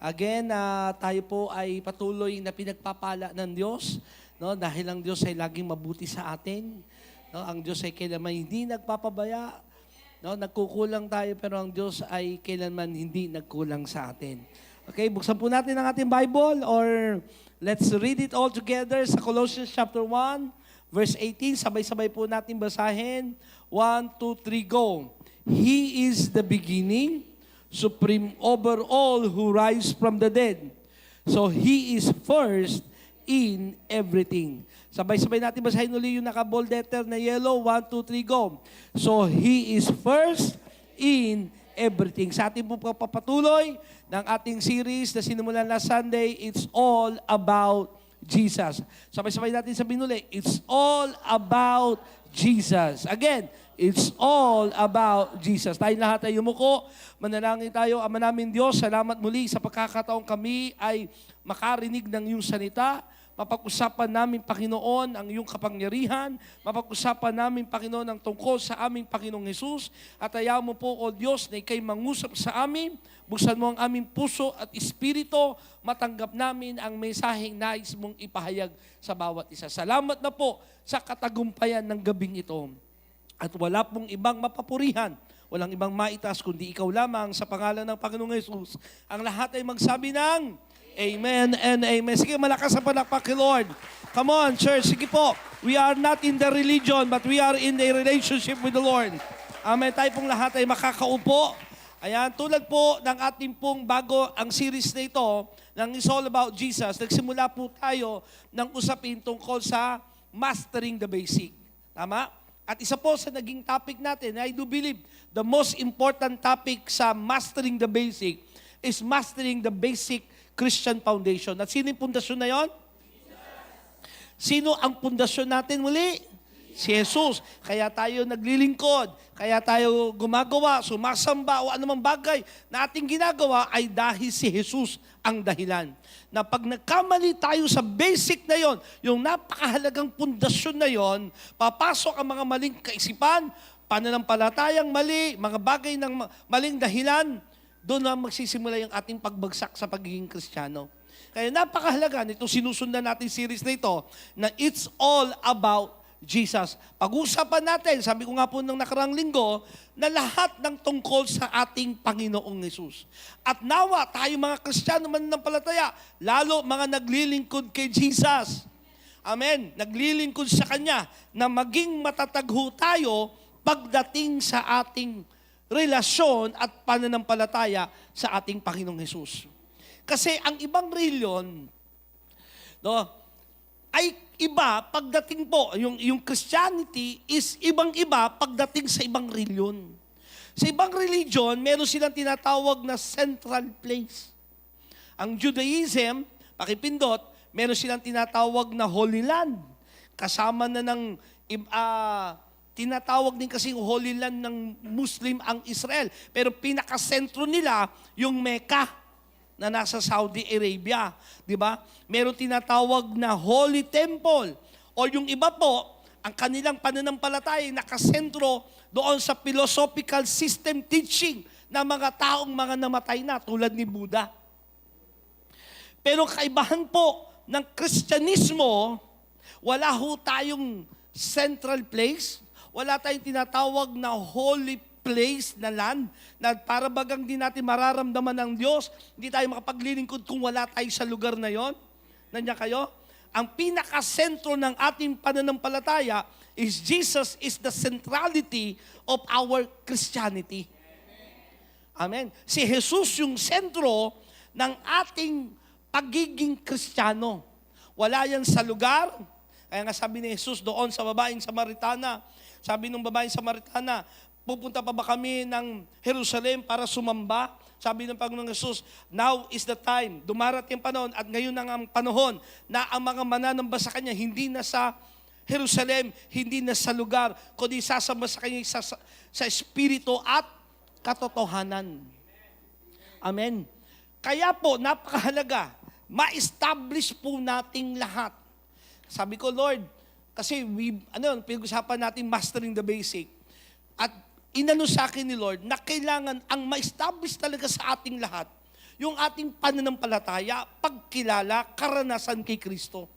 Again, tayo po ay patuloy na pinagpapala ng Diyos, no? Dahil ang Diyos ay laging mabuti sa atin. No? Ang Diyos ay kailanman hindi nagpapabaya. No? Nagkukulang tayo pero ang Diyos ay kailanman hindi nagkulang sa atin. Okay, buksan po natin ang ating Bible or let's read it all together sa Colossians chapter 1, verse 18. Sabay-sabay po natin basahin. 1, 2, 3, go. He is the beginning, supreme over all who rise from the dead. So He is first in everything. Sabay-sabay natin basahin ulit yung naka-bold letter na yellow. 1, 2, 3, go. So He is first in everything. Sa ating po papatuloy ng ating series na sinimulan last Sunday, it's all about Jesus. Sabay-sabay natin sabihin ulit, it's all about Jesus. Again, it's all about Jesus. Tayong lahat ay yumuko. Manalangin tayo. Ama namin Diyos, salamat muli sa pagkakataong kami ay makarinig ng iyong salita. Mapag-usapan namin, Panginoon, ang iyong kapangyarihan. Mapag-usapan namin, Panginoon, ang tungkol sa aming Panginoong Jesus. At ayaw mo po, O Diyos, na ikay mangusap sa amin. Buksan mo ang aming puso at espiritu. Matanggap namin ang mensaheng nais mong ipahayag sa bawat isa. Salamat na po sa katagumpayan ng gabing ito. At wala pong ibang mapapurihan, walang ibang maitas, kundi ikaw lamang sa pangalan ng Panginoong Jesus. Ang lahat ay magsabi ng Amen and Amen. Sige, malakas ang palakpak kay Lord. Come on, church. Sige po. We are not in the religion, but we are in a relationship with the Lord. Amen. Tayo pong lahat ay makakaupo. Ayan, tulad po ng ating pong bago ang series na ito, ng It's All About Jesus, nagsimula po tayo ng usapin tungkol sa mastering the basic. Tama? At isa po sa naging topic natin, I do believe the most important topic sa mastering the basic is mastering the basic Christian foundation. At sino yung pundasyon na yon? Sino ang pundasyon natin muli? Si Jesus. Kaya tayo naglilingkod, kaya tayo gumagawa, sumasamba o anumang bagay na ating ginagawa ay dahil si Jesus ang dahilan. Na pag nagkamali tayo sa basic na yon, yung napakahalagang pundasyon na yon, papasok ang mga maling kaisipan, pananampalatayang mali, mga bagay ng maling dahilan, doon na magsisimula yung ating pagbagsak sa pagiging Kristiyano. Kaya napakahalaga nitong sinusundan natin series na ito, na it's all about Jesus. Pag-usapan natin, sabi ko nga po nung nakarang linggo, na lahat ng tungkol sa ating Panginoong Jesus. At nawa, tayo mga Kristiyano mananampalataya, lalo mga naglilingkod kay Jesus. Amen. Naglilingkod sa Kanya na maging matatagho tayo pagdating sa ating relasyon at pananampalataya sa ating Panginoong Jesus. Kasi ang ibang reliyon, no, ay iba pagdating po, yung Christianity is ibang-iba pagdating sa ibang reliyon. Sa ibang religion, meron silang tinatawag na central place. Ang Judaism, pakipindot, meron silang tinatawag na Holy Land. Kasama na ng tinatawag din kasing Holy Land ng Muslim ang Israel. Pero pinakasentro nila yung Mecca na nasa Saudi Arabia. Di ba? Meron tinatawag na Holy Temple. O yung iba po, ang kanilang pananampalataya nakasentro doon sa philosophical system teaching ng mga taong mga namatay na tulad ni Buddha. Pero kaibahan po ng Kristyanismo, wala ho tayong central place. Wala tayong tinatawag na holy place na land na para bagang di natin mararamdaman ng Diyos, hindi tayo makapaglilingkod kung wala tayo sa lugar na yon. Nandiyan kayo? Ang pinakasentro ng ating pananampalataya is Jesus is the centrality of our Christianity. Amen. Si Jesus yung sentro ng ating pagiging Kristiyano. Wala yan sa lugar. Kaya nga sabi ni Jesus doon sa babaeng Samaritana, sabi ng babaeng Samaritana, pupunta pa ba kami ng Jerusalem para sumamba? Sabi ng Panginoong Jesus, now is the time. Dumarating ang panahon at ngayon ang panahon na ang mga mananamba sa Kanya hindi na sa Jerusalem, hindi na sa lugar, kundi sasamba sa Kanya sa Espiritu at katotohanan. Amen. Kaya po, napakahalaga, ma-establish po nating lahat. Sabi ko, Lord, kasi pinag-usapan natin mastering the basic. At inano sa akin ni Lord na kailangan ang ma-establish talaga sa ating lahat yung ating pananampalataya, pagkilala, karanasan kay Kristo.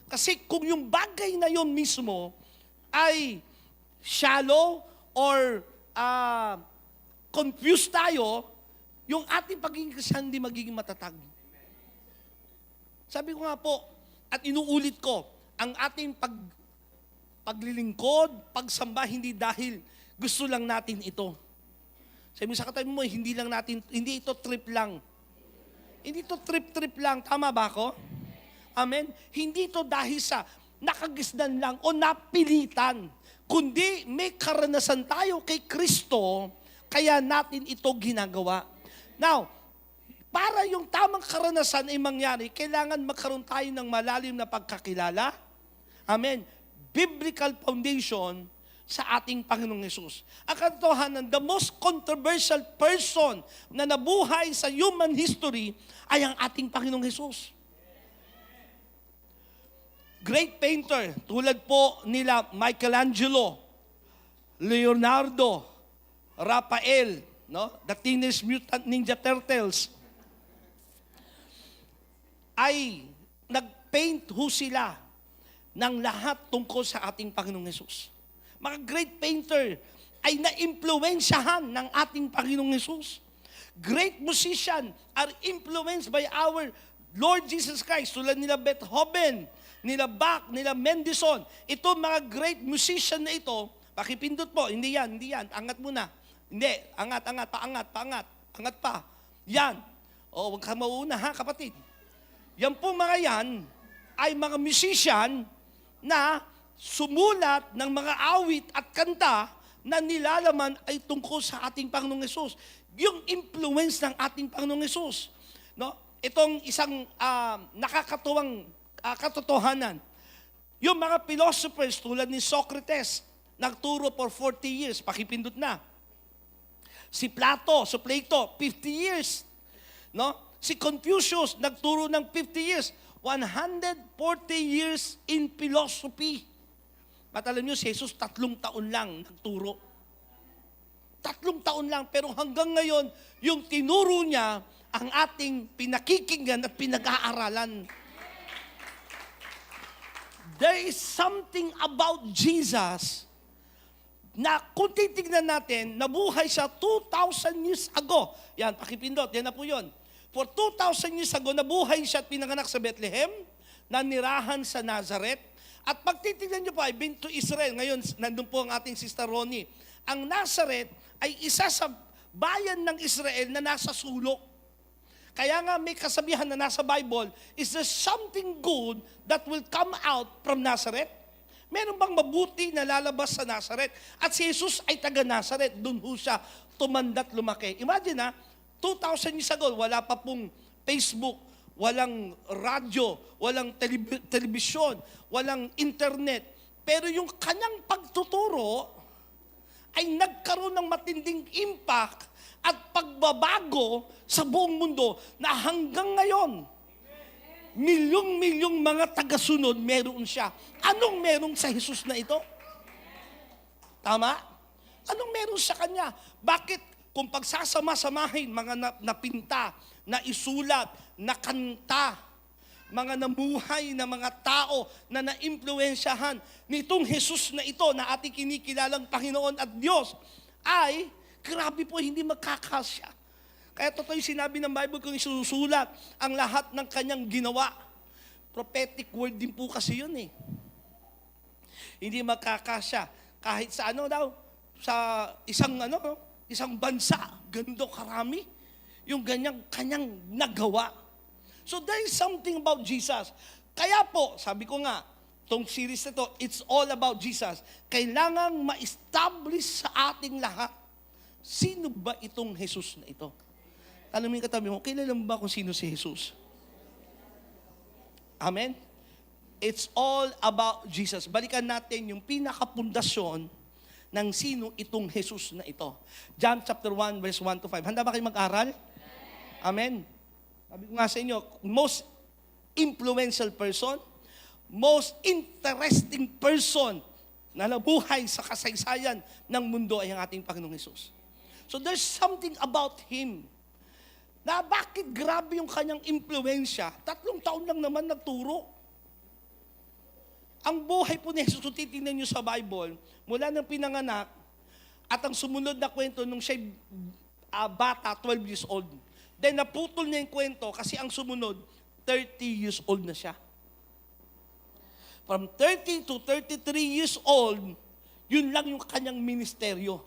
Kasi kung yung bagay na yun mismo ay shallow or confused tayo, yung ating pagiging Kristiyan hindi magiging matatag. Sabi ko nga po, at inuulit ko, ang ating paglilingkod, pagsamba, hindi dahil gusto lang natin ito. Sabi mo sa katabi mo, hindi ito trip lang. Hindi ito trip lang. Tama ba ako? Amen? Hindi ito dahil sa nakagisdan lang o napilitan. Kundi may karanasan tayo kay Kristo, kaya natin ito ginagawa. Now, para yung tamang karanasan ay mangyari, kailangan magkaroon tayo ng malalim na pagkakilala. Amen? Biblical foundation sa ating Panginoong Hesus. Ang katotohanan, the most controversial person na nabuhay sa human history ay ang ating Panginoong Hesus. Great painter, tulad po nila Michelangelo, Leonardo, Raphael, no? The Teenage Mutant Ninja Turtles, ay nagpaint ho sila ng lahat tungkol sa ating Panginoong Hesus. Mga great painter ay na-impluensyahan ng ating Panginoong Hesus. Great musician are influenced by our Lord Jesus Christ. Tulad nila Beethoven, nila Bach, nila Mendelssohn. Ito mga great musician na ito, pakipindot po, hindi yan, angat muna. Hindi, angat, paangat pa. Yan. O, huwag ka mauna ha, kapatid. Yan po mga yan ay mga musician na sumulat ng mga awit at kanta na nilalaman ay tungkol sa ating Panginoong Hesus. Yung influence ng ating Panginoong Hesus. No? Itong isang nakakatuwang katotohanan. Yung mga philosophers tulad ni Socrates, nagturo for 40 years, pakipindot na. Si Plato, 50 years. No? Si Confucius, nagturo ng 50 years. 140 years in philosophy. At alam nyo, si Jesus 3 taon lang nagturo. 3 taon lang, pero hanggang ngayon, yung tinuro niya, ang ating pinakikinggan at pinag-aaralan. There is something about Jesus na kung titignan natin, nabuhay siya 2,000 years ago. Yan, pakipindot, yan na po yun. For 2,000 years ago, nabuhay siya at pinanganak sa Bethlehem, nanirahan sa Nazareth. At pag titignan nyo po, I've been to Israel. Ngayon, nandun po ang ating Sister Ronnie. Ang Nazareth ay isa sa bayan ng Israel na nasa sulok. Kaya nga may kasabihan na nasa Bible, is there something good that will come out from Nazareth? Meron bang mabuti na lalabas sa Nazareth? At si Jesus ay taga Nazareth. Doon ho siya tumanda't lumaki. Imagine 2,000 years ago, wala pa pong Facebook, walang radyo, walang telebisyon, walang internet. Pero yung kanyang pagtuturo ay nagkaroon ng matinding impact at pagbabago sa buong mundo na hanggang ngayon, milyong-milyong mga tagasunod meron siya. Anong meron sa Jesus na ito? Tama? Anong meron sa kanya? Bakit kung pagsasama-samahin mga napinta, na isulat, na kanta, mga namuhay na mga tao na naimpluwensyahan nitong Jesus na ito na ating kinikilalang Panginoon at Diyos ay, grabe po, hindi magkakasya. Kaya totoo yung sinabi ng Bible kung isusulat ang lahat ng kanyang ginawa. Prophetic word din po kasi yun eh. Hindi magkakasya. Kahit sa sa isang bansa, ganito karami, yung kanyang nagawa. So there is something about Jesus. Kaya po, sabi ko nga, itong series na to, it's all about Jesus. Kailangang ma-establish sa ating lahat, sino ba itong Jesus na ito? Alam mo yung katabi mo, kilala mo ba kung sino si Jesus? Amen? It's all about Jesus. Balikan natin yung pinakapundasyon ng sino itong Jesus na ito. John chapter 1, verse 1 to 5. Handa ba kayo mag-aral? Amen. Sabi ko nga sa inyo, most influential person, most interesting person na nabuhay sa kasaysayan ng mundo ay ang ating Panginoong Hesus. So there's something about Him. Na bakit grabe yung kanyang impluensya? 3 taon lang naman nagturo. Ang buhay po ni Jesus, kung titingnan nyo sa Bible, mula ng pinanganak, at ang sumunod na kwento nung siya bata, 12 years old. Then naputol niya yung kwento kasi ang sumunod, 30 years old na siya. From 30 to 33 years old, yun lang yung kanyang ministeryo.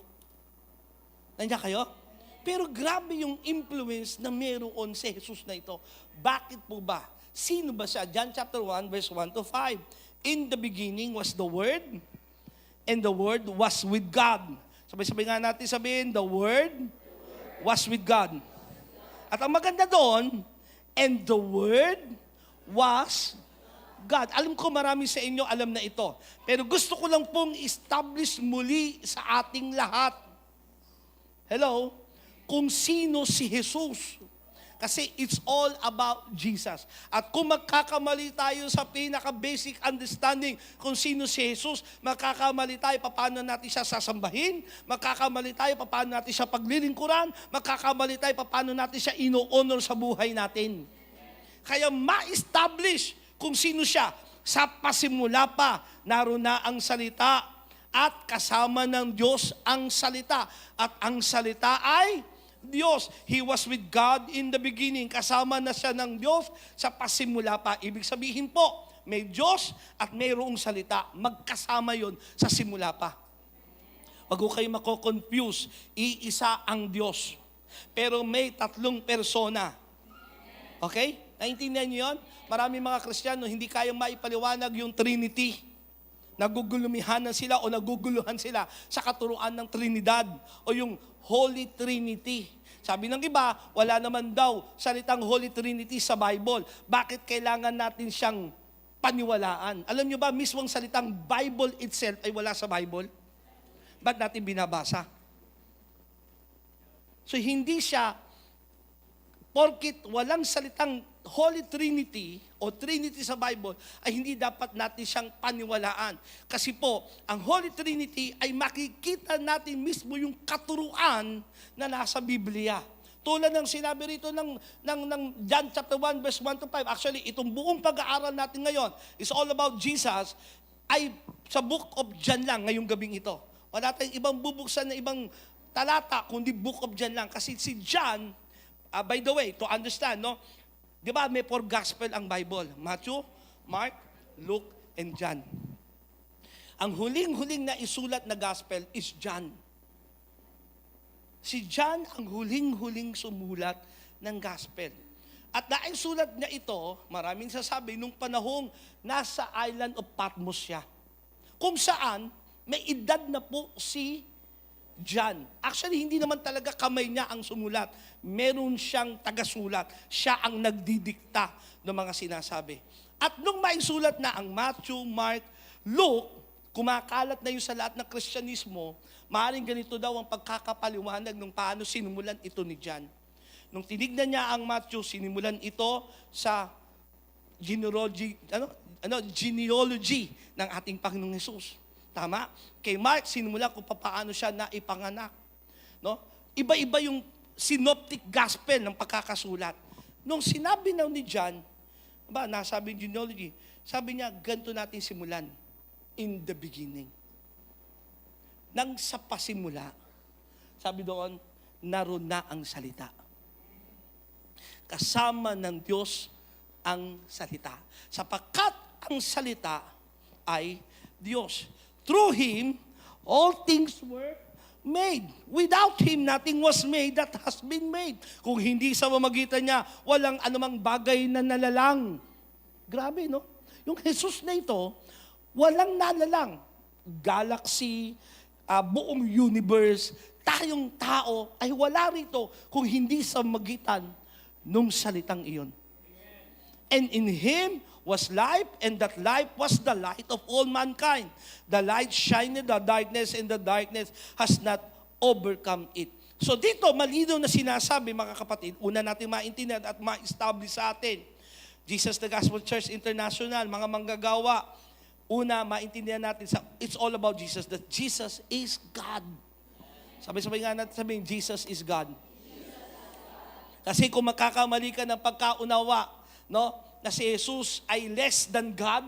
Nandiyan kayo? Pero grabe yung influence na meron sa Jesus na ito. Bakit po ba? Sino ba siya? John chapter 1, verse 1 to 5. In the beginning was the Word, and the Word was with God. Sabay-sabay nga natin sabihin, the Word was with God. At ang maganda doon, and the Word was God. Alam ko marami sa inyo alam na ito. Pero gusto ko lang pong establish muli sa ating lahat. Hello? Kung sino si Jesus. Kasi it's all about Jesus. At kung magkakamali tayo sa pinaka-basic understanding kung sino si Jesus, magkakamali tayo paano natin siya sasambahin, magkakamali tayo paano natin siya paglilingkuran, magkakamali tayo paano natin siya ino-honor sa buhay natin. Kaya ma-establish kung sino siya. Sa pasimula pa, naroon na ang salita at kasama ng Diyos ang salita. At ang salita ay Diyos. He was with God in the beginning. Kasama na siya ng Diyos sa pasimula pa. Ibig sabihin po, may Diyos at mayroong salita. Magkasama yon sa simula pa. Wag ko kayo mako-confuse. Iisa ang Diyos. Pero may 3 persona. Okay? Naintindihan niyo yun? Maraming mga Kristiyano hindi kayang maipaliwanag yung Trinity. Nagugulumihanan sila o naguguluhan sila sa katuruan ng Trinidad o yung Holy Trinity. Sabi ng iba, wala naman daw salitang Holy Trinity sa Bible. Bakit kailangan natin siyang paniwalaan? Alam niyo ba, mismong salitang Bible itself ay wala sa Bible? Ba't natin binabasa? So hindi siya, porkit walang salitang Holy Trinity o Trinity sa Bible, ay hindi dapat natin siyang paniwalaan. Kasi po, ang Holy Trinity ay makikita natin mismo yung katuruan na nasa Biblia. Tulad ng sinabi rito ng John chapter 1 verse 1 to 5. Actually, itong buong pag-aaral natin ngayon is all about Jesus, ay sa book of John lang ngayong gabing ito. Wala tayong ibang bubuksan na ibang talata, kundi book of John lang. Kasi si John, by the way, to understand, no? Di ba may 4 gospel ang Bible? Matthew, Mark, Luke, and John. Ang huling-huling na isulat na gospel is John. Si John ang huling-huling sumulat ng gospel. At naisulat niya ito, maraming sasabi, nung panahong nasa island of Patmos siya. Kung saan, may edad na po si John. Actually, hindi naman talaga kamay niya ang sumulat. Meron siyang tagasulat. Siya ang nagdidikta ng mga sinasabi. At nung maisulat na ang Matthew, Mark, Luke, kumakalat na yun sa lahat ng Kristyanismo, maaaring ganito daw ang pagkakapaliwanag ng paano sinimulan ito ni John. Nung tinignan niya ang Matthew, sinimulan ito sa genealogy ng ating Panginoong Hesus. Tama? Kay Mark, sinimulan kung paano siya naipanganak. No? Iba-iba yung synoptic gospel ng pagkakasulat. Nung sinabi na ni John, nasabi yung genealogy, sabi niya, ganito natin simulan. In the beginning. Nang sa pasimula, sabi doon, naroon na ang salita. Kasama ng Diyos ang salita. Sapagkat ang salita ay Diyos. Through Him, all things were made. Without Him, nothing was made that has been made. Kung hindi sa pamamagitan niya, walang anumang bagay na nalalang. Grabe, no? Yung Jesus na ito, walang nalalang. Galaxy, buong universe, tayong tao, ay wala rito kung hindi sa magitan nung salitang iyon. And in Him was life, and that life was the light of all mankind. The light shined in the darkness, and the darkness has not overcome it. So dito, malinaw na sinasabi, mga kapatid, una natin maintindihan at ma-establish sa atin. Jesus the Gospel Church International, mga manggagawa, una, maintindihan natin, it's all about Jesus, that Jesus is God. Sabay-sabay nga natin sabihin, Jesus is God. Kasi kung magkakamali ka ng pagkaunawa, no, na si Jesus ay less than God,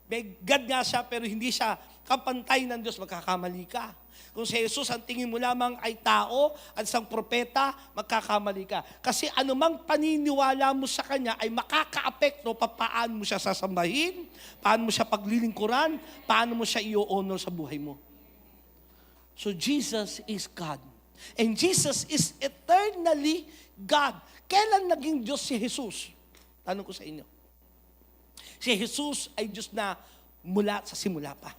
may God nga siya pero hindi siya kapantay ng Diyos, magkakamali ka. Kung si Jesus ang tingin mo lamang ay tao at isang propeta, magkakamali ka. Kasi anumang paniniwala mo sa Kanya ay makakaapekto paano mo siya sasambahin, paano mo siya paglilingkuran, paano mo siya i-honor sa buhay mo. So Jesus is God. And Jesus is eternally God. Kailan naging Diyos si Jesus? Tanong ko sa inyo. Si Jesus ay Diyos na mula sa simula pa.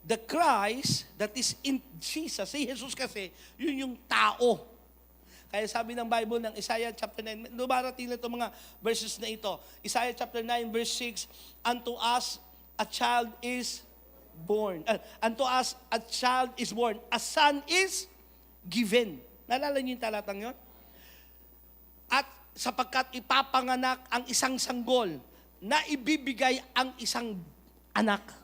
The Christ that is in Jesus, si Jesus kasi, yun yung tao. Kaya sabi ng Bible ng Isaiah chapter 9, dumarating na itong mga verses na ito. Isaiah chapter 9 verse 6, unto us a child is born. Unto us a child is born. A son is given. Naalala niyo yung talatang yun? At sapagkat ipapanganak ang isang sanggol na ibibigay ang isang anak.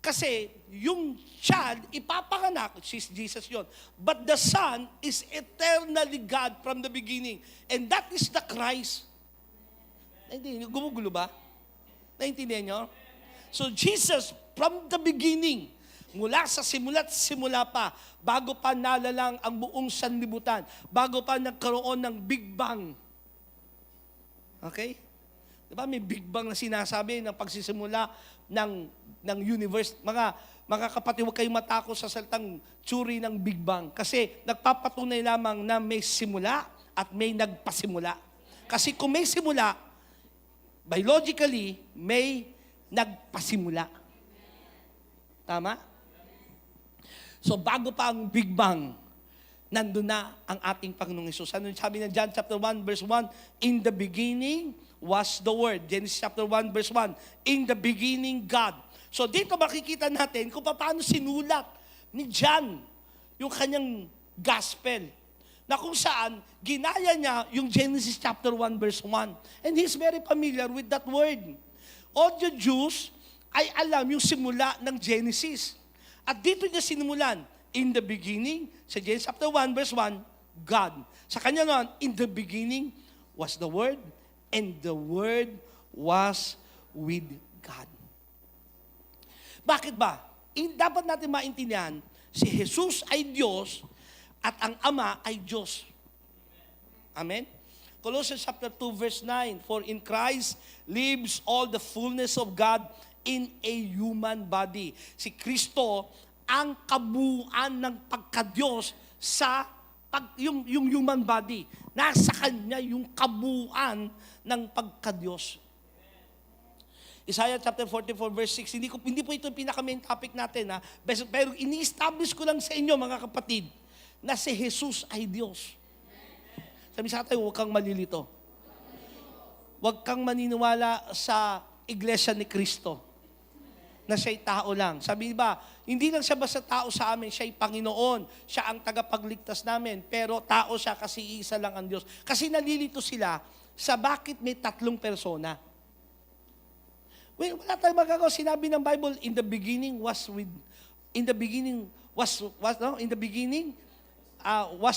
Kasi yung child, ipapanganak, Jesus yun. But the Son is eternally God from the beginning. And that is the Christ. Naintindihan nyo? Gumugulo ba? Naintindihan nyo? So Jesus, from the beginning, mula sa simula pa, bago pa nalalang ang buong sanlibutan, bago pa nagkaroon ng Big Bang. Okay? Diba may Big Bang na sinasabi ng pagsisimula ng universe. Mga kapatid, huwag kayong matakot sa salitang tsuri ng Big Bang. Kasi nagpapatunay lamang na may simula at may nagpasimula. Kasi kung may simula, biologically, may nagpasimula. Tama? So bago pa ang Big Bang, nandun na ang ating Panginoong Hesus. Ano sabi ng John chapter 1 verse 1? In the beginning was the Word. Genesis chapter 1 verse 1. In the beginning, God. So dito makikita natin kung paano sinulat ni John yung kanyang gospel. Na kung saan, ginaya niya yung Genesis chapter 1 verse 1. And he's very familiar with that word. All the Jews ay alam yung simula ng Genesis. At dito niya sinimulan, in the beginning, sa Genesis chapter 1 verse 1, God. Sa kanya naman, in the beginning was the Word, and the Word was with God. Bakit ba? Dapat natin maintindihan, si Jesus ay Diyos at ang Ama ay Diyos. Amen? Colossians chapter 2 verse 9, for in Christ lives all the fullness of God in a human body. Si Kristo ang kabuuan ng pagka-Diyos sa yung human body. Nasa Kanya yung kabuuan ng pagka-Diyos. Isaiah chapter 44 verse 6, hindi po ito yung pinaka-main topic natin, ha? Pero ini-establish ko lang sa inyo, mga kapatid, na si Jesus ay Diyos. Sabi sa tayo, huwag kang malilito. Huwag kang maniniwala sa iglesia ni Kristo na siya'y tao lang. Sabi ba, hindi lang siya basta tao sa amin, siya'y Panginoon, siya ang tagapagligtas namin, pero tao siya kasi isa lang ang Diyos. Kasi nalilito sila sa bakit may tatlong persona. Well, wala tayong magagawa. Sinabi ng Bible, in the beginning was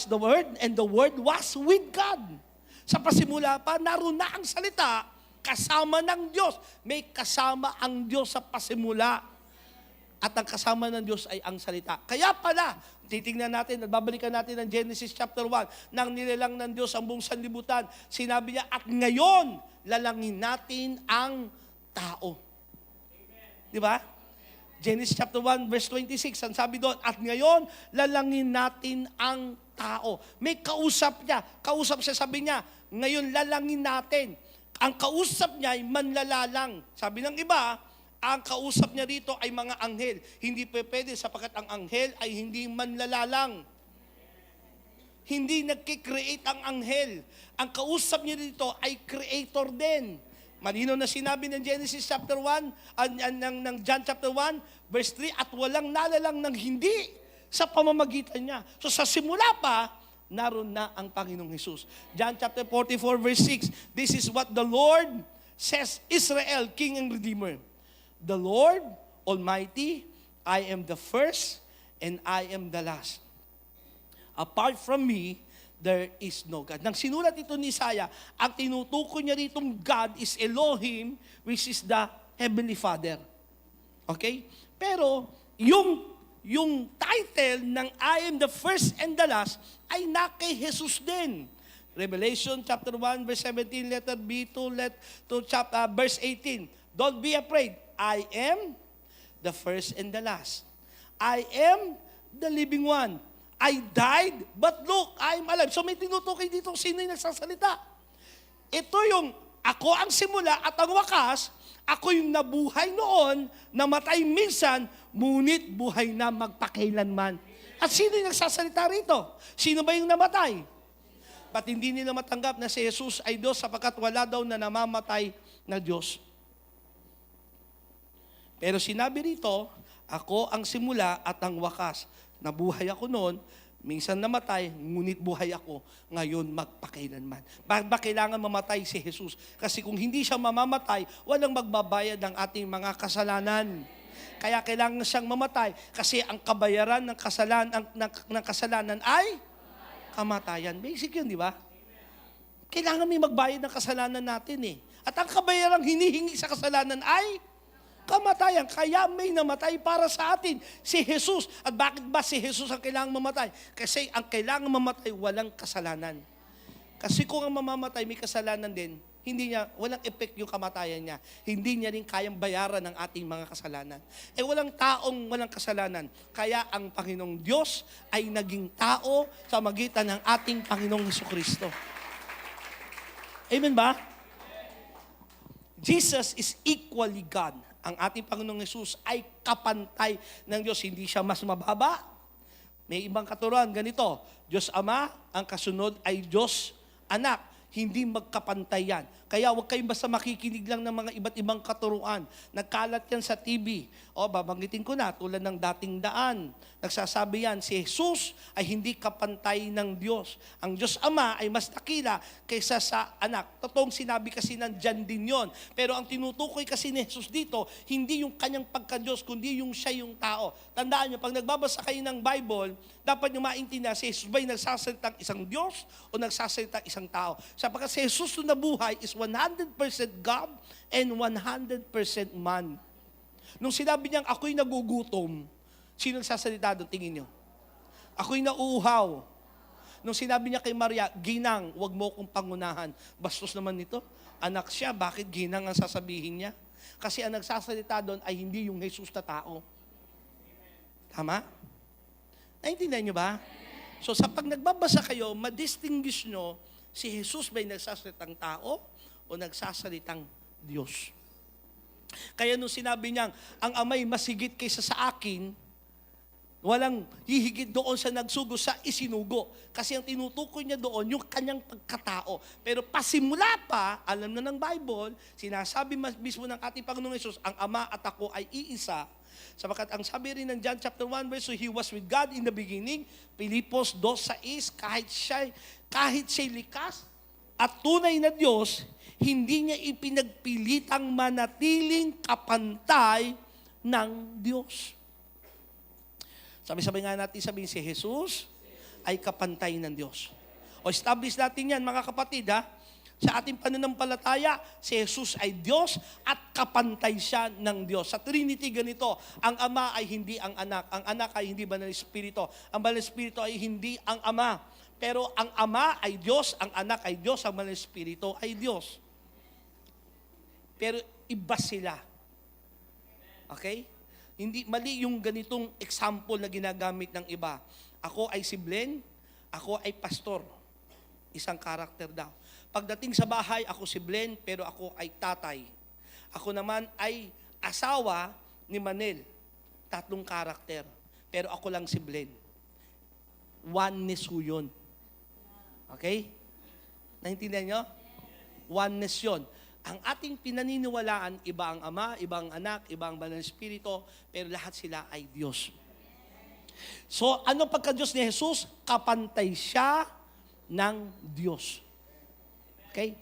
the Word, and the Word was with God. Sa pasimula pa, naroon na ang salita, kasama ng Diyos. May kasama ang Diyos sa pasimula. At ang kasama ng Diyos ay ang salita. Kaya pala, titingnan natin at babalikan natin ang Genesis chapter 1, nang nilalang ng Diyos ang buong sanlibutan, sinabi niya, at ngayon, lalangin natin ang tao. Di ba? Genesis chapter 1 verse 26, ang sabi doon, at ngayon, lalangin natin ang tao. May kausap niya. Kausap siya, sabi niya, ngayon lalangin natin. Ang kausap niya ay manlalalang. Sabi ng iba, ang kausap niya dito ay mga anghel. Hindi pwede sapagkat ang anghel ay hindi manlalalang. Hindi nagkikreate ang anghel. Ang kausap niya dito ay creator din. Malino na sinabi ng Genesis chapter 1, ng John chapter 1, verse 3, at walang nalalang ng hindi sa pamamagitan niya. So sa simula pa, naroon na ang Panginoong Hesus. John chapter 44, verse 6, this is what the Lord says, Israel, King and Redeemer. The Lord Almighty, I am the first and I am the last. Apart from me, there is no God. Nang sinulat ito ni Isaiah, ang tinutukoy niya ritong God is Elohim, which is the Heavenly Father. Okay? Pero, yung title ng I am the first and the last ay na kay Jesus din. Revelation chapter 1 verse 17, letter B to verse 18. Don't be afraid. I am the first and the last. I am the living one. I died, but look, I am alive. So may tinutukoy dito sino yung nagsasalita. Ito yung ako ang simula at ang wakas. Ako yung nabuhay noon, namatay minsan, ngunit buhay na magpakailanman. At sino yung nagsasalita rito? Sino ba yung namatay? Ba't hindi nila matanggap na si Jesus ay Diyos sapagkat wala daw na namamatay na Diyos? Pero sinabi rito, ako ang simula at ang wakas. Nabuhay ako noon, minsan namatay, ngunit buhay ako ngayon magpakailanman. Bakit ba kailangan mamatay si Jesus? Kasi kung hindi siya mamamatay, walang magbabayad ng ating mga kasalanan. Kaya kailangan siyang mamatay kasi ang kabayaran ng kasalanan ay kamatayan. Basic yun, di ba? Kailangan may magbayad ng kasalanan natin eh. At ang kabayarang hinihingi sa kasalanan ay kamatayan. Kaya may namatay para sa atin, si Jesus. At bakit ba si Jesus ang kailangang mamatay? Kasi ang kailangang mamatay, walang kasalanan. Kasi kung ang mamamatay, may kasalanan din, walang effect yung kamatayan niya. Hindi niya rin kayang bayaran ng ating mga kasalanan. Walang taong walang kasalanan. Kaya ang Panginoong Diyos ay naging tao sa magitan ng ating Panginoong Jesucristo. Amen ba? Jesus is equally God. Ang ating Panginoong Jesus ay kapantay ng Diyos. Hindi siya mas mababa. May ibang katuruan, ganito. Diyos Ama, ang kasunod ay Diyos Anak. Hindi magkapantay yan. Kaya huwag kayong basta makikinig lang ng mga iba't ibang katuruan. Nagkalat yan sa TV. Babanggitin ko na, tulad ng dating daan. Nagsasabi yan, si Jesus ay hindi kapantay ng Diyos. Ang Diyos Ama ay mas dakila kaysa sa anak. Totoong sinabi kasi nandyan din yon. Pero ang tinutukoy kasi ni Jesus dito, hindi yung kanyang pagka-Diyos, kundi yung siya yung tao. Tandaan nyo, pag nagbabasa kayo ng Bible, dapat nyo maintindihan, si Jesus ba'y nagsasalitang isang Diyos o nagsasalitang isang tao? Sapagkat si Jesus na nabuhay is 100% God and 100% man. Nung sinabi niyang, ako'y nagugutom, sino nagsasalita doon? Tingin niyo. Ako'y nauuhaw. Nung sinabi niya kay Maria, ginang, wag mo kong pangunahan. Bastos naman nito. Anak siya, bakit ginang ang sasabihin niya? Kasi ang nagsasalita doon ay hindi yung Jesus na tao. Tama? Naintindihan niyo ba? So sa pag nagbabasa kayo, madistinguish nyo si Jesus ba'y nagsasalitang tao o nagsasalitang Diyos? Kaya nung sinabi niyang, ang amay masigit kaysa sa akin, walang hihigit doon sa nagsugo sa isinugo. Kasi ang tinutukoy niya doon, yung kanyang pagkatao. Pero pasimula pa, alam na ng Bible, sinasabi mismo ng ating Panginoong Hesus, ang Ama at ako ay iisa. Sapagkat ang sabi rin ng John chapter 1 verse 2, He was with God in the beginning. Pilipos 2:6, kahit siya'y likas at tunay na Diyos, hindi niya ipinagpilitang manatiling kapantay ng Diyos. Sabi-sabi nga natin sabihin, si Jesus ay kapantay ng Diyos. O establish natin yan, mga kapatid, ha? Sa ating pananampalataya, si Jesus ay Diyos at kapantay siya ng Diyos. Sa Trinity, ganito, ang Ama ay hindi ang Anak. Ang Anak ay hindi Banal Espiritu. Ang Banal Espiritu ay hindi ang Ama. Pero ang Ama ay Diyos, ang Anak ay Diyos, ang Banal Espiritu ay Diyos. Pero iba sila. Okay? Hindi mali yung ganitong example na ginagamit ng iba. Ako ay si Blen, ako ay pastor. Isang karakter daw. Pagdating sa bahay, ako si Blen, pero ako ay tatay. Ako naman ay asawa ni Manel. 3 karakter. Pero ako lang si Blen. Oneness ho yun. Okay? Naintindihan nyo? Oneness yun. Ang ating pinaniniwalaan, iba ang Ama, iba ang Anak, iba ang Banal Espiritu, pero lahat sila ay Diyos. So, ano pagka-Diyos ni Jesus? Kapantay siya ng Diyos. Okay?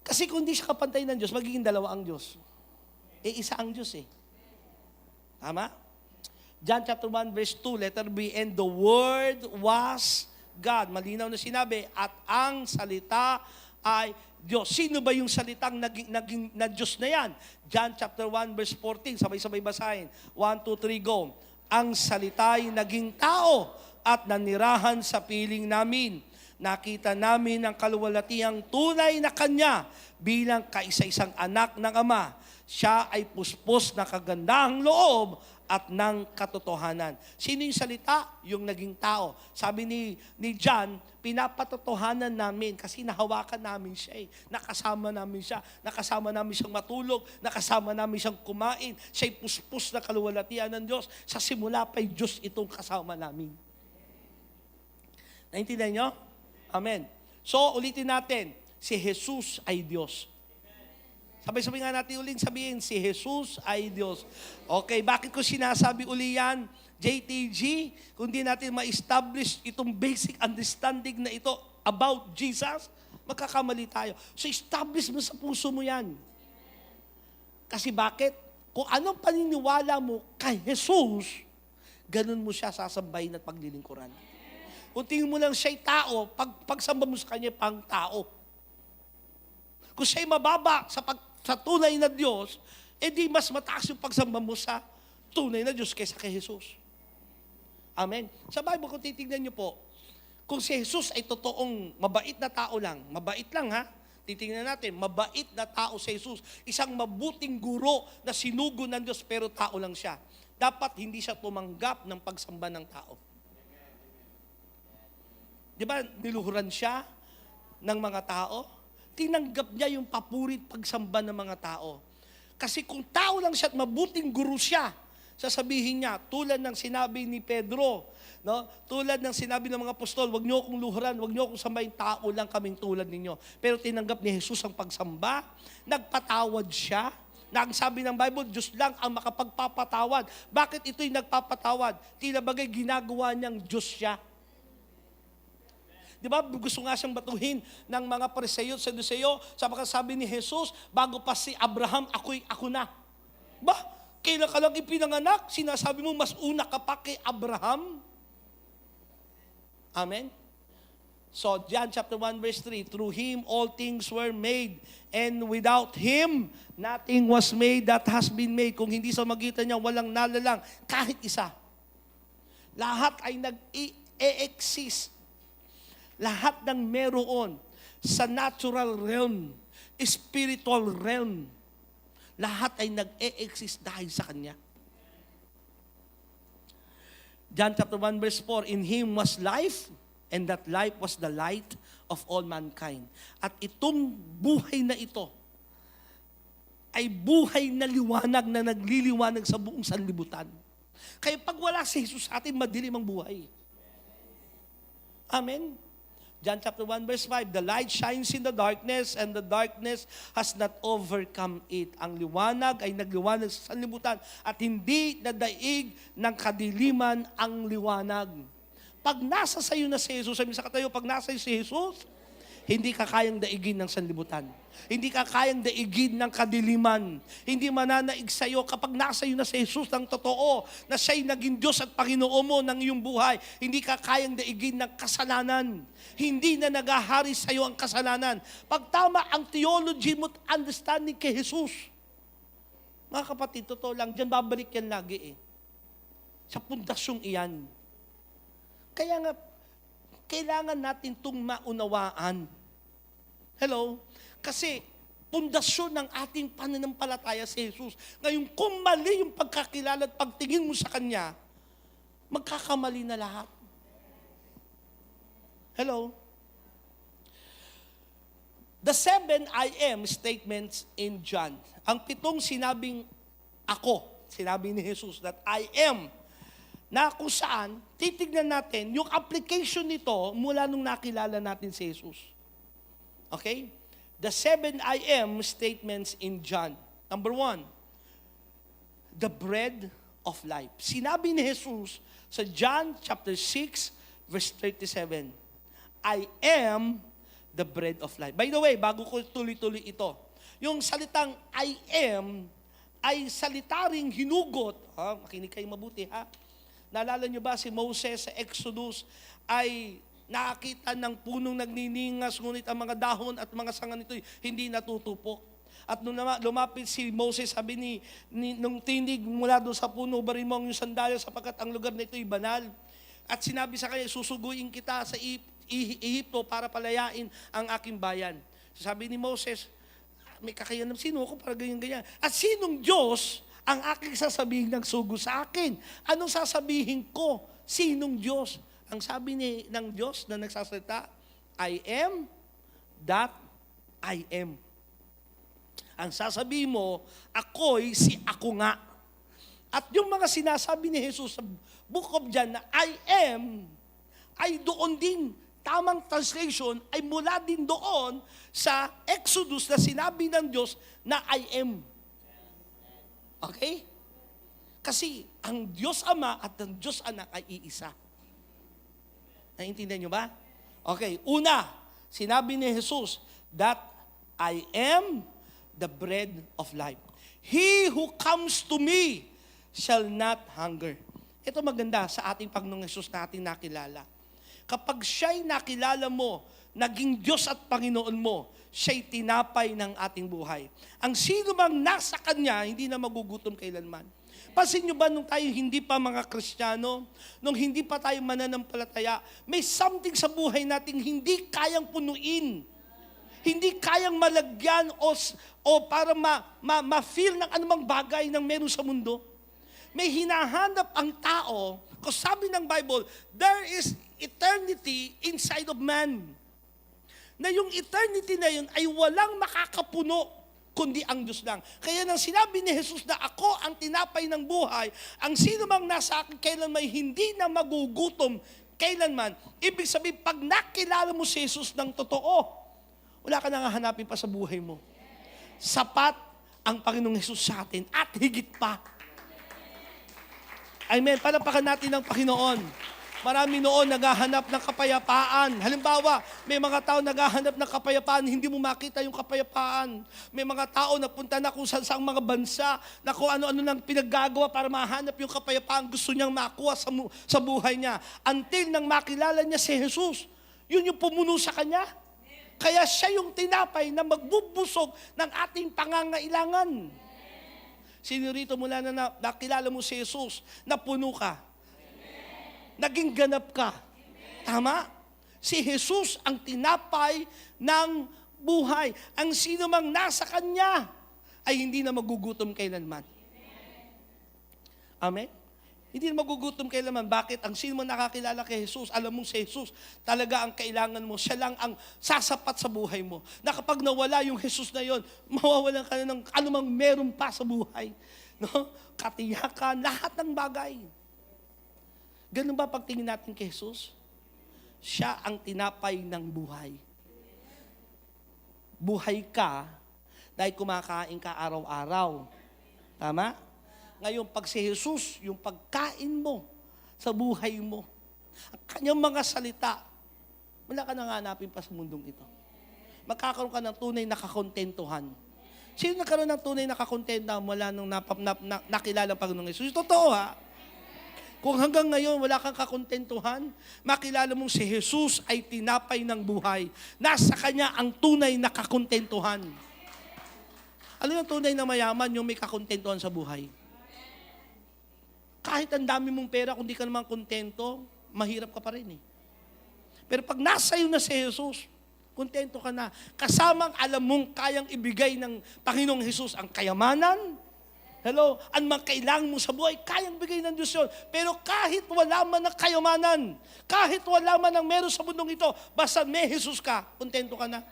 Kasi kung hindi siya kapantay ng Diyos, magiging dalawa ang Diyos. Isa ang Diyos eh. Tama? John chapter 1 verse 2, letter B, and the Word was God. Malinaw na sinabi, at ang salita ay Diyos. Sino ba yung salitang naging na Diyos na yan? John chapter 1 verse 14, sabay-sabay basahin. 1, 2, 3, go. Ang salita ay naging tao at nanirahan sa piling namin. Nakita namin ang kaluwalhatiang tunay na Kanya bilang kaisa-isang anak ng Ama. Siya ay puspos na kagandahang loob at ng katotohanan. Sino yung salita? Yung naging tao. Sabi ni John, pinapatotohanan namin kasi nahawakan namin siya eh. Nakasama namin siya. Nakasama namin siyang matulog. Nakasama namin siyang kumain. Siya'y puspos na kaluwalhatian ng Diyos. Sa simula pa'y Diyos itong kasama namin. Naintindihan niyo? Amen. So, ulitin natin. Si Jesus ay Diyos. Sabay-sabay nga natin uling sabihin, si Jesus ay Diyos. Okay, bakit ko sinasabi uli yan? JTG, kung di natin ma-establish itong basic understanding na ito about Jesus, magkakamali tayo. So, establish mo sa puso mo yan. Kasi bakit? Kung anong paniniwala mo kay Jesus, ganun mo siya sasambahin at paglilingkuran. Kung tingin mo lang siya'y tao, pagsamba mo sa kanya, pang tao. Kung siya'y mababa sa tunay na Diyos, edi mas mataas yung pagsamba mo sa tunay na Diyos kaysa kay Jesus. Amen. Sa Bible, kung titignan niyo po, kung si Jesus ay totoong mabait na tao lang, mabait lang ha, titignan natin, mabait na tao si Jesus, isang mabuting guro na sinugo ng Diyos pero tao lang siya. Dapat hindi siya tumanggap ng pagsamba ng tao. Di ba, niluhuran siya ng mga tao? Tinanggap niya yung papurit pagsamba ng mga tao. Kasi kung tao lang siya at mabuting guru siya, sasabihin niya, tulad ng sinabi ni Pedro, no? Tulad ng sinabi ng mga apostol, wag niyo akong luhuran, wag niyo akong sambahin, tao lang kaming tulad ninyo. Pero tinanggap ni Jesus ang pagsamba, nagpatawad siya, na ang sabi ng Bible, Diyos lang ang makapagpapatawad. Bakit ito'y nagpapatawad? Tila bagay ginagawa niyang Diyos siya. Di ba? Gusto nga siyang batuhin ng mga Pariseo at Saduceo. Sapagkat sabi ni Jesus, bago pa si Abraham, ako na. Ba? Kailan ka lang ipinanganak? Sinasabi mo, mas una ka pa kay Abraham? Amen? So, John chapter 1 verse 3, through Him all things were made, and without Him, nothing was made that has been made. Kung hindi sa magitan niya, walang nalalang, kahit isa. Lahat ay nag-e-exist. Lahat ng meron sa natural realm, spiritual realm, lahat ay nag-e-exist dahil sa Kanya. John chapter 1 verse 4, in Him was life, and that life was the light of all mankind. At itong buhay na ito ay buhay na liwanag na nagliliwanag sa buong sanlibutan. Kaya pag wala si Jesus sa atin, madilim ang buhay. Amen? John chapter 1 verse 5, the light shines in the darkness and the darkness has not overcome it. Ang liwanag ay nagliwanag sa sanlibutan at hindi nadaig ng kadiliman ang liwanag. Pag nasa sayo na si Jesus, sabi sa katayo, pag nasa si Jesus, hindi ka kayang daigin ng sanlibutan. Hindi ka kayang daigin ng kadiliman. Hindi mananaig sa iyo kapag nasa iyo na si Jesus ng totoo, na siya'y naging Diyos at Panginoon mo ng iyong buhay. Hindi ka kayang daigin ng kasalanan. Hindi na nagahari sa iyo ang kasalanan. Pag tama ang theology mo at understanding kay Jesus, mga kapatid, totoo lang, dyan babalik yan lagi eh. Sa pundasyong iyan. Kaya nga, kailangan natin itong maunawaan. Hello? Kasi pundasyon ng ating pananampalataya si Jesus. Ngayon, kung mali yung pagkakilala at pagtingin mo sa Kanya, magkakamali na lahat. Hello? The 7 I am statements in John. Ang 7 sinabing ako, sinabi ni Jesus that I am, na kung saan, titignan natin yung application nito mula nung nakilala natin si Jesus. Okay? The 7 I am statements in John. Number 1, the bread of life. Sinabi ni Jesus sa John chapter 6, verse 37, I am the bread of life. By the way, bago ko tuloy-tuloy ito, yung salitang I am ay salita ring hinugot. Makinig kayo mabuti ha. Naalala nyo ba si Moses sa Exodus ay nakakita ng punong nagniningas, ngunit ang mga dahon at mga sanga nito'y hindi natutupok. At nung lumapit si Moses, sabi nung tinig mula doon sa puno, barin mo ang iyong sandalya sapagkat ang lugar na ito'y banal. At sinabi sa kanya, susuguin kita sa Ehipto para palayain ang aking bayan. Sabi ni Moses, may kakayanan, sino ako para ganyan-ganyan? At sinong Diyos ang aking sasabihin ng sugo sa akin? Anong sasabihin ko? Sinong Diyos? Ang sabi ng Diyos na nagsasalita, I am that I am. Ang sasabihin mo, ako'y si ako nga. At yung mga sinasabi ni Jesus sa Book of John na I am, ay doon din. Tamang translation ay mula din doon sa Exodus na sinabi ng Diyos na I am. Okay? Kasi ang Diyos Ama at ang Diyos Anak ay iisa. Naintindihan nyo ba? Okay, una, sinabi ni Jesus that I am the bread of life. He who comes to me shall not hunger. Ito maganda sa ating Panginoong Jesus na ating nakilala. Kapag siya'y nakilala mo, naging Diyos at Panginoon mo, siya'y tinapay ng ating buhay. Ang sino mang nasa Kanya, hindi na magugutom kailanman. Pansin nyo ba nung tayo hindi pa mga Kristiyano, nung hindi pa tayo mananampalataya, may something sa buhay nating hindi kayang punuin, hindi kayang malagyan o para ma-feel ng anumang bagay ng meron sa mundo. May hinahanap ang tao, kasi sabi ng Bible, there is eternity inside of man. Na yung eternity na yun ay walang makakapuno, kundi ang Diyos lang. Kaya nang sinabi ni Jesus na ako ang tinapay ng buhay, ang sino mang nasa akin kailanman hindi na magugutom kailanman. Ibig sabihin, pag nakilala mo si Jesus ng totoo, wala ka nang hahanapin pa sa buhay mo. Sapat ang Panginoong Jesus sa atin at higit pa. Amen. Palapakan natin ang Panginoon. Marami noon naghahanap ng kapayapaan. Halimbawa, may mga tao naghahanap ng kapayapaan, hindi mo makita yung kapayapaan. May mga tao na punta na kung saan mga bansa, na kung ano-ano nang pinaggagawa para mahanap yung kapayapaan gusto niyang makuha sa buhay niya. Until nang makilala niya si Jesus. Yun yung pumuno sa kanya. Kaya siya yung tinapay na magbubusog ng ating pangangailangan. Sino rito mula na nakilala mo si Jesus, napuno ka? Naging ganap ka. Tama? Si Jesus ang tinapay ng buhay. Ang sino mang nasa Kanya ay hindi na magugutom kailanman. Amen? Hindi na magugutom kailanman. Bakit? Ang sino mang nakakilala kay Jesus, alam mong si Jesus, talaga ang kailangan mo. Siya lang ang sasapat sa buhay mo. Na kapag nawala yung Jesus na yon, mawawalan ka na ng anumang meron pa sa buhay. No? Katiyakan, lahat ng bagay. Ganun ba pagtingin natin kay Jesus? Siya ang tinapay ng buhay. Buhay ka dahil kumakain ka araw-araw. Tama? Ngayon, pag si Jesus, yung pagkain mo sa buhay mo, ang kanyang mga salita, wala ka nang hanapin pa sa mundong ito. Magkakaroon ka ng tunay na kakontentuhan. Sino nagkaroon ng tunay na kakontentuhan mula nung nakilala ang Panginoong Jesus? Totoo ha? Kung hanggang ngayon wala kang kakontentuhan, makilala mong si Jesus ay tinapay ng buhay. Nasa Kanya ang tunay na kakontentuhan. Ano yung tunay na mayaman? Yung may kakontentuhan sa buhay. Kahit ang dami mong pera, kung di ka naman kontento, mahirap ka pa rin eh. Pero pag nasa iyo na si Jesus, kontento ka na. Kasamang alam mong kayang ibigay ng Panginoong Jesus ang kayamanan, hello, ang mga kailangan mo sa buhay, kayang bigay ng Diyos yun. Pero kahit wala man ng kayamanan, kahit wala man ng meron sa mundong ito, basta may Jesus ka, kontento ka na.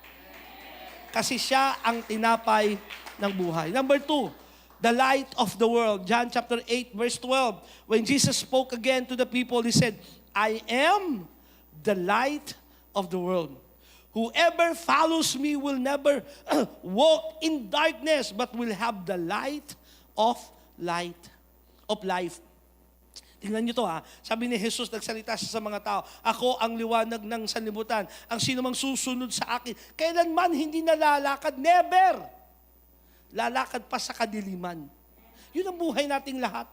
Kasi siya ang tinapay ng buhay. Number 2, the light of the world. John chapter 8, verse 12. When Jesus spoke again to the people, He said, I am the light of the world. Whoever follows me will never walk in darkness, but will have the light of life. Tingnan nyo to ha. Sabi ni Jesus, nagsalita siya sa mga tao, ako ang liwanag ng sanlibutan. Ang sino mang susunod sa akin, kailanman hindi nalalakad, never. Lalakad pa sa kadiliman. Yun ang buhay nating lahat.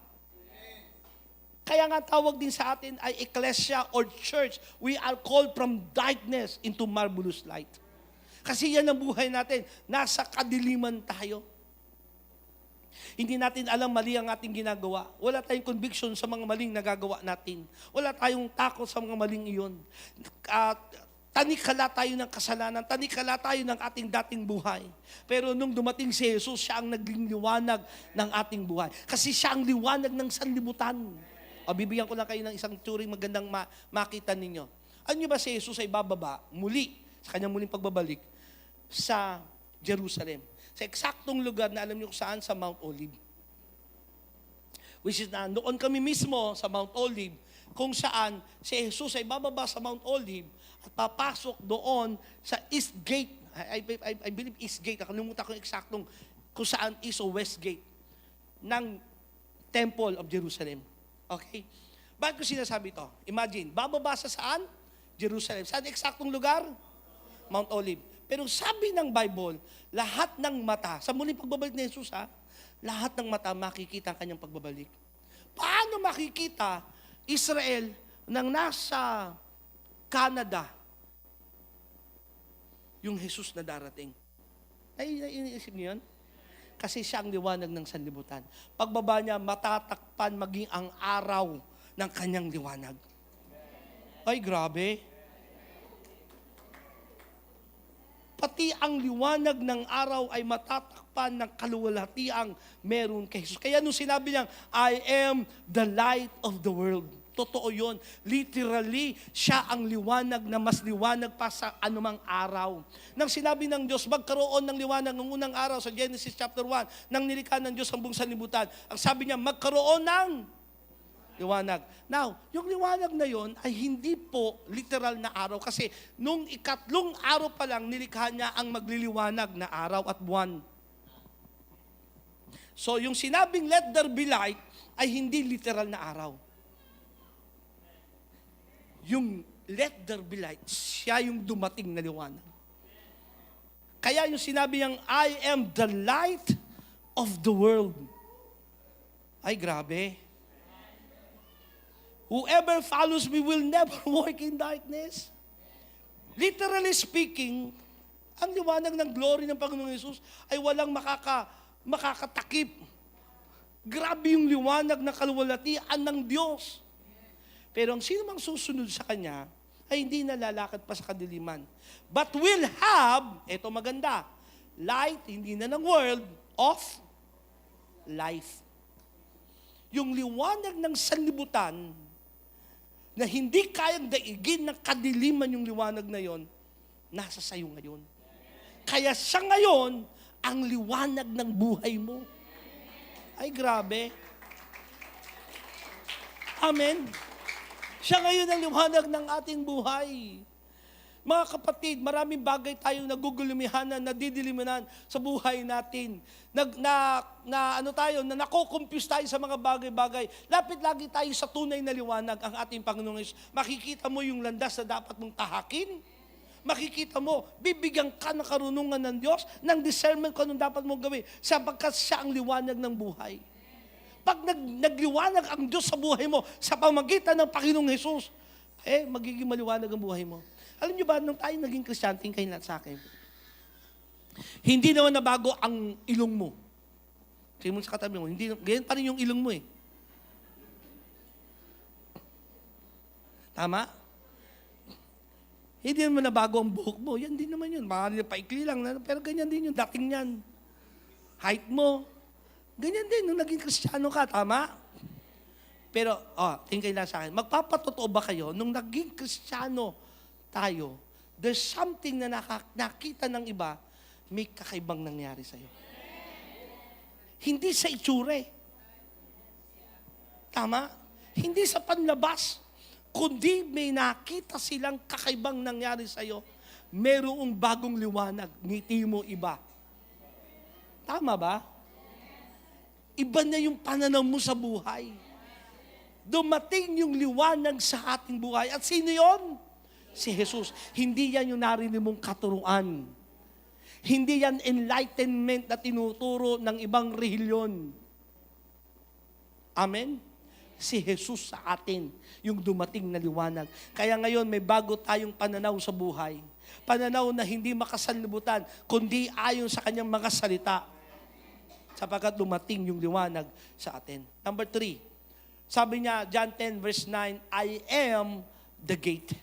Kaya nga tawag din sa atin ay ecclesia or church. We are called from darkness into marvelous light. Kasi yan ang buhay natin. Nasa kadiliman tayo. Hindi natin alam mali ang ating ginagawa. Wala tayong conviction sa mga maling nagagawa natin. Wala tayong takot sa mga maling iyon. Tanikala tayo ng kasalanan. Tanikala tayo ng ating dating buhay. Pero nung dumating si Jesus, siya ang naging liwanag ng ating buhay. Kasi siya ang liwanag ng sanlibutan. O, bibigyan ko lang kayo ng isang turing magandang makita ninyo. Ano ba si Jesus ay bababa muli sa kanyang muling pagbabalik sa Jerusalem? Sa eksaktong lugar na alam niyo kung saan, sa Mount Olive. Which is na noon kami mismo sa Mount Olive, kung saan si Jesus ay bababa sa Mount Olive at papasok doon sa East Gate. I believe East Gate. Nakalimutan ko yung eksaktong kung saan East o West Gate ng Temple of Jerusalem. Okay? Bakit ko sinasabi ito? Imagine, bababa sa saan? Jerusalem. Saan eksaktong lugar? Mount Olive. Pero sabi ng Bible, lahat ng mata, sa muling pagbabalik ni Jesus, lahat ng mata makikita ang kanyang pagbabalik. Paano makikita Israel nang nasa Canada yung Jesus na darating? Iniisip niyo yun? Kasi siya ang liwanag ng sanlibutan. Pagbaba niya, matatakpan maging ang araw ng kanyang liwanag. Ay, grabe. Pati ang liwanag ng araw ay matatakpan ng kaluwalhatiang meron kay Jesus. Kaya nung sinabi niya, I am the light of the world. Totoo yun. Literally, siya ang liwanag na mas liwanag pa sa anumang araw. Nang sinabi ng Diyos, magkaroon ng liwanag ng unang araw sa Genesis chapter 1, nang nilikha ng Diyos ang buong sanlibutan, ang sabi niya, magkaroon ng liwanag. Now, yung liwanag na yon ay hindi po literal na araw kasi nung ikatlong araw pa lang nilikha niya ang magliliwanag na araw at buwan. So, yung sinabing let there be light ay hindi literal na araw. Yung let there be light, siya yung dumating na liwanag. Kaya yung sinabi niyang, I am the light of the world. Ay, grabe. Whoever follows me will never walk in darkness. Literally speaking, ang liwanag ng glory ng Panginoong Hesus ay walang makakatakip. Grabe yung liwanag na kaluwalhatian ng Diyos. Pero ang sino mang susunod sa Kanya ay hindi nalalakad pa sa kadiliman. But will have, eto maganda, light, hindi na ng world, of life. Yung liwanag ng sanlibutan, na hindi kayang daigin ng kadiliman yung liwanag na yon, nasa sayo ngayon. Kaya siya ngayon, ang liwanag ng buhay mo. Ay, grabe. Amen. Siya ngayon ang liwanag ng ating buhay. Mga kapatid, maraming bagay tayong nagugulumihanan, nadidilimanan sa buhay natin. Nako-confuse tayo sa mga bagay-bagay. Lapit lagi tayo sa tunay na liwanag, ang ating Panginoong Hesus. Makikita mo yung landas na dapat mong tahakin. Makikita mo, bibigyan ka ng karunungan ng Diyos, ng discernment kung anong dapat mong gawin, sapagkat siya ang liwanag ng buhay. Pag nagliwanag ang Diyos sa buhay mo, sa pamagitan ng Panginoong Hesus, magiging maliwanag ang buhay mo. Alam niyo ba, nung tayo naging Kristiyan, tingin kayo sa akin, hindi naman nabago ang ilong mo. Sige mo sa katabi mo, hindi, ganyan pa rin yung ilong mo eh. Tama? Hindi naman nabago ang buhok mo. Yan din naman yun. Baka paikli lang, pero ganyan din yung dating yan. Height mo, ganyan din nung naging Kristiyano ka, tama? Pero, tingin kayo lang sa akin, magpapatotoo ba kayo nung naging Kristiyano tayo, there's something na nakita ng iba, may kakaibang nangyari sa'yo. Hindi sa itsure. Tama? Hindi sa panlabas. Kundi may nakita silang kakaibang nangyari sa'yo. Merong bagong liwanag. Ngiti mo iba. Tama ba? Iba na yung pananaw mo sa buhay. Dumating yung liwanag sa ating buhay. At sino yon? Si Jesus. Hindi yan yung narinig mong katuruan. Hindi yan enlightenment na tinuturo ng ibang relihiyon. Amen? si Jesus sa atin, yung dumating na liwanag. Kaya ngayon may bago tayong pananaw sa buhay. Pananaw na hindi makasalibutan, kundi ayon sa kanyang mga salita. Sapagkat dumating yung liwanag sa atin. Number 3, sabi niya, John 10 verse 9, I am the gate.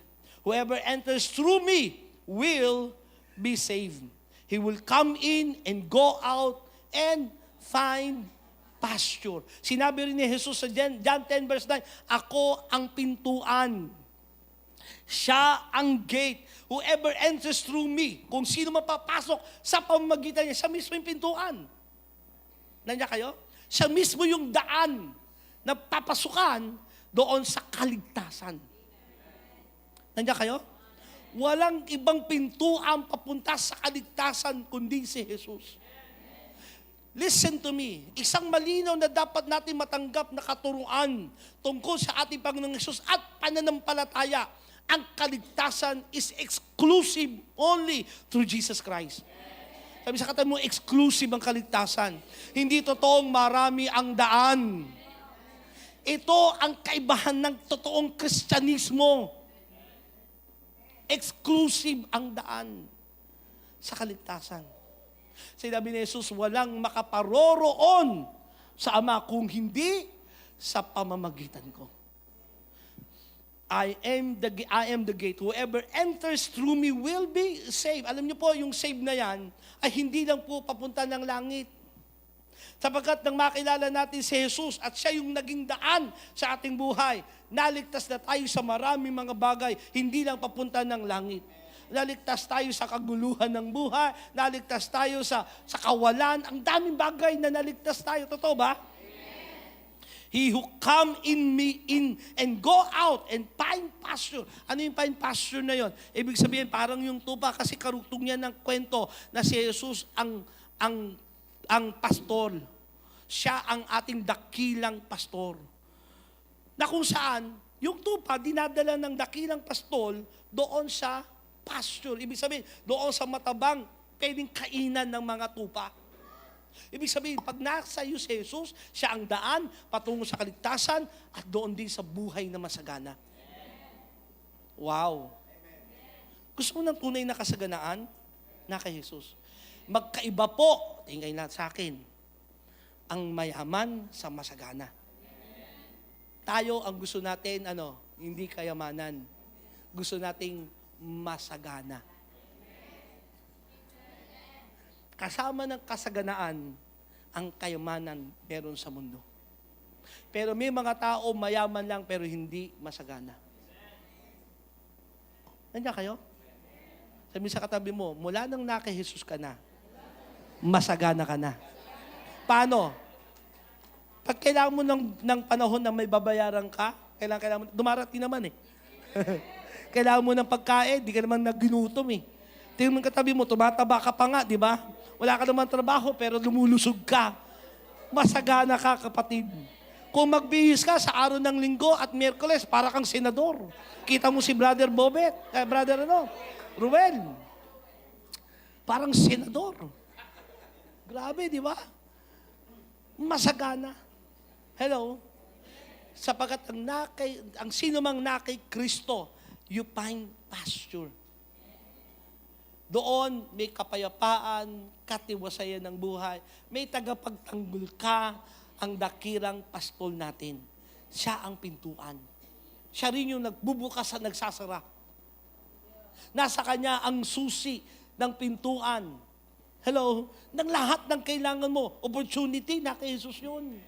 Whoever enters through me will be saved. He will come in and go out and find pasture. Sinabi rin ni Jesus sa John 10 verse 9, ako ang pintuan. Siya ang gate. Whoever enters through me, kung sino mapapasok sa pamamagitan niya, siya mismo yung pintuan. Nandiyan kayo? Siya mismo yung daan na papasukan doon sa kaligtasan. Nandiyan kayo? Walang ibang pintuan papunta sa kaligtasan kundi si Jesus. Listen to me, isang malinaw na dapat natin matanggap na katuruan tungkol sa ating Panginoong Hesus at pananampalataya. Ang kaligtasan is exclusive only through Jesus Christ. Sabi sa kata mo, exclusive ang kaligtasan. Hindi totoong marami ang daan. Ito ang kaibahan ng totoong Kristyanismo. Exclusive ang daan sa kaligtasan. Sinabi ni Jesus, walang makaparoroon sa Ama kung hindi sa pamamagitan ko. I am the gate. Whoever enters through me will be saved. Alam niyo po, yung save na yan ay hindi lang po papunta ng langit. Sapagkat nang makilala natin si Jesus at siya yung naging daan sa ating buhay, naligtas na tayo sa maraming mga bagay, hindi lang papunta ng langit. Naligtas tayo sa kaguluhan ng buhay, naligtas tayo sa kawalan, ang daming bagay na naligtas tayo. Totoo ba? He who come in me in and go out and find pasture. Ano yung find pasture na yon? Ibig sabihin, parang yung tupa kasi karugtong yan ng kwento na si Jesus ang pastor. Siya ang ating dakilang pastor. Na kung saan, yung tupa, dinadala ng dakilang pastor doon sa pasture. Ibig sabihin, doon sa matabang, pwedeng kainan ng mga tupa. Ibig sabihin, pag nasa iyo si Jesus, siya ang daan patungo sa kaligtasan at doon din sa buhay na masagana. Wow! Gusto mo ng tunay na kasaganaan? Na kay Jesus. Magkaiba po, tingay na sa akin, ang mayaman sa masagana. Tayo ang gusto natin, hindi kayamanan. Gusto nating masagana. Kasama ng kasaganaan, ang kayamanan meron sa mundo. Pero may mga tao mayaman lang pero hindi masagana. Nandiyan kayo? Sabi sa katabi mo, mula nang na kay Jesus ka na, masagana ka na. Paano? Pag kailangan mo ng panahon na may babayaran ka, kailangan mo, dumarating naman eh. Kailangan mo ng pagkain, di ka naman nagginutom eh. Tingnan mo katabi mo, tumataba ka pa nga, di ba? Wala ka naman trabaho, pero lumulusog ka. Masagana ka, kapatid. Kung magbihis ka sa araw ng linggo at Miyerkules, para kang senador. Kita mo si Brother Bobet, Ruel. Parang senador. Grabe, di ba? Masagana. Hello? Sapagat ang sino mang nakay Kristo, you find pasture. Doon may kapayapaan, katiwasayan ng buhay. May tagapagtanggol ka, ang dakirang pastol natin. Siya ang pintuan. Siya rin yung nagbubukas at nagsasara. Nasa kanya ang susi ng pintuan. Hello? Ng lahat ng kailangan mo. Opportunity, na kay Jesus yun.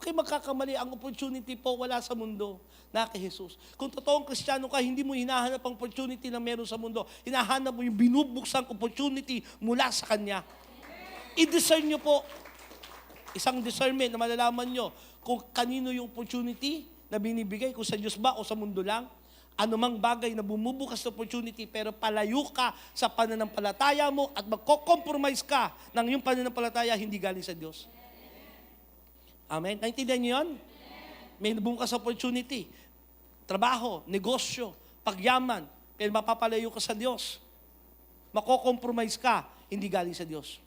Okay, magkakamali. Ang opportunity po wala sa mundo. Na kay Jesus. Kung totoong Kristiyano ka, hindi mo hinahanap ang opportunity na meron sa mundo. Hinahanap mo yung binubuksang opportunity mula sa Kanya. I-discern nyo po. Isang discernment na malalaman nyo kung kanino yung opportunity na binibigay, kung sa Diyos ba o sa mundo lang. Anumang bagay na bumubukas na opportunity pero palayo ka sa pananampalataya mo at magko-compromise ka ng yung pananampalataya hindi galing sa Diyos. Amen? Naintindihan niyo yun? May bumukas na opportunity. Trabaho, negosyo, pagyaman, pero mapapalayo ka sa Diyos. Mako-compromise ka, hindi galing sa Diyos.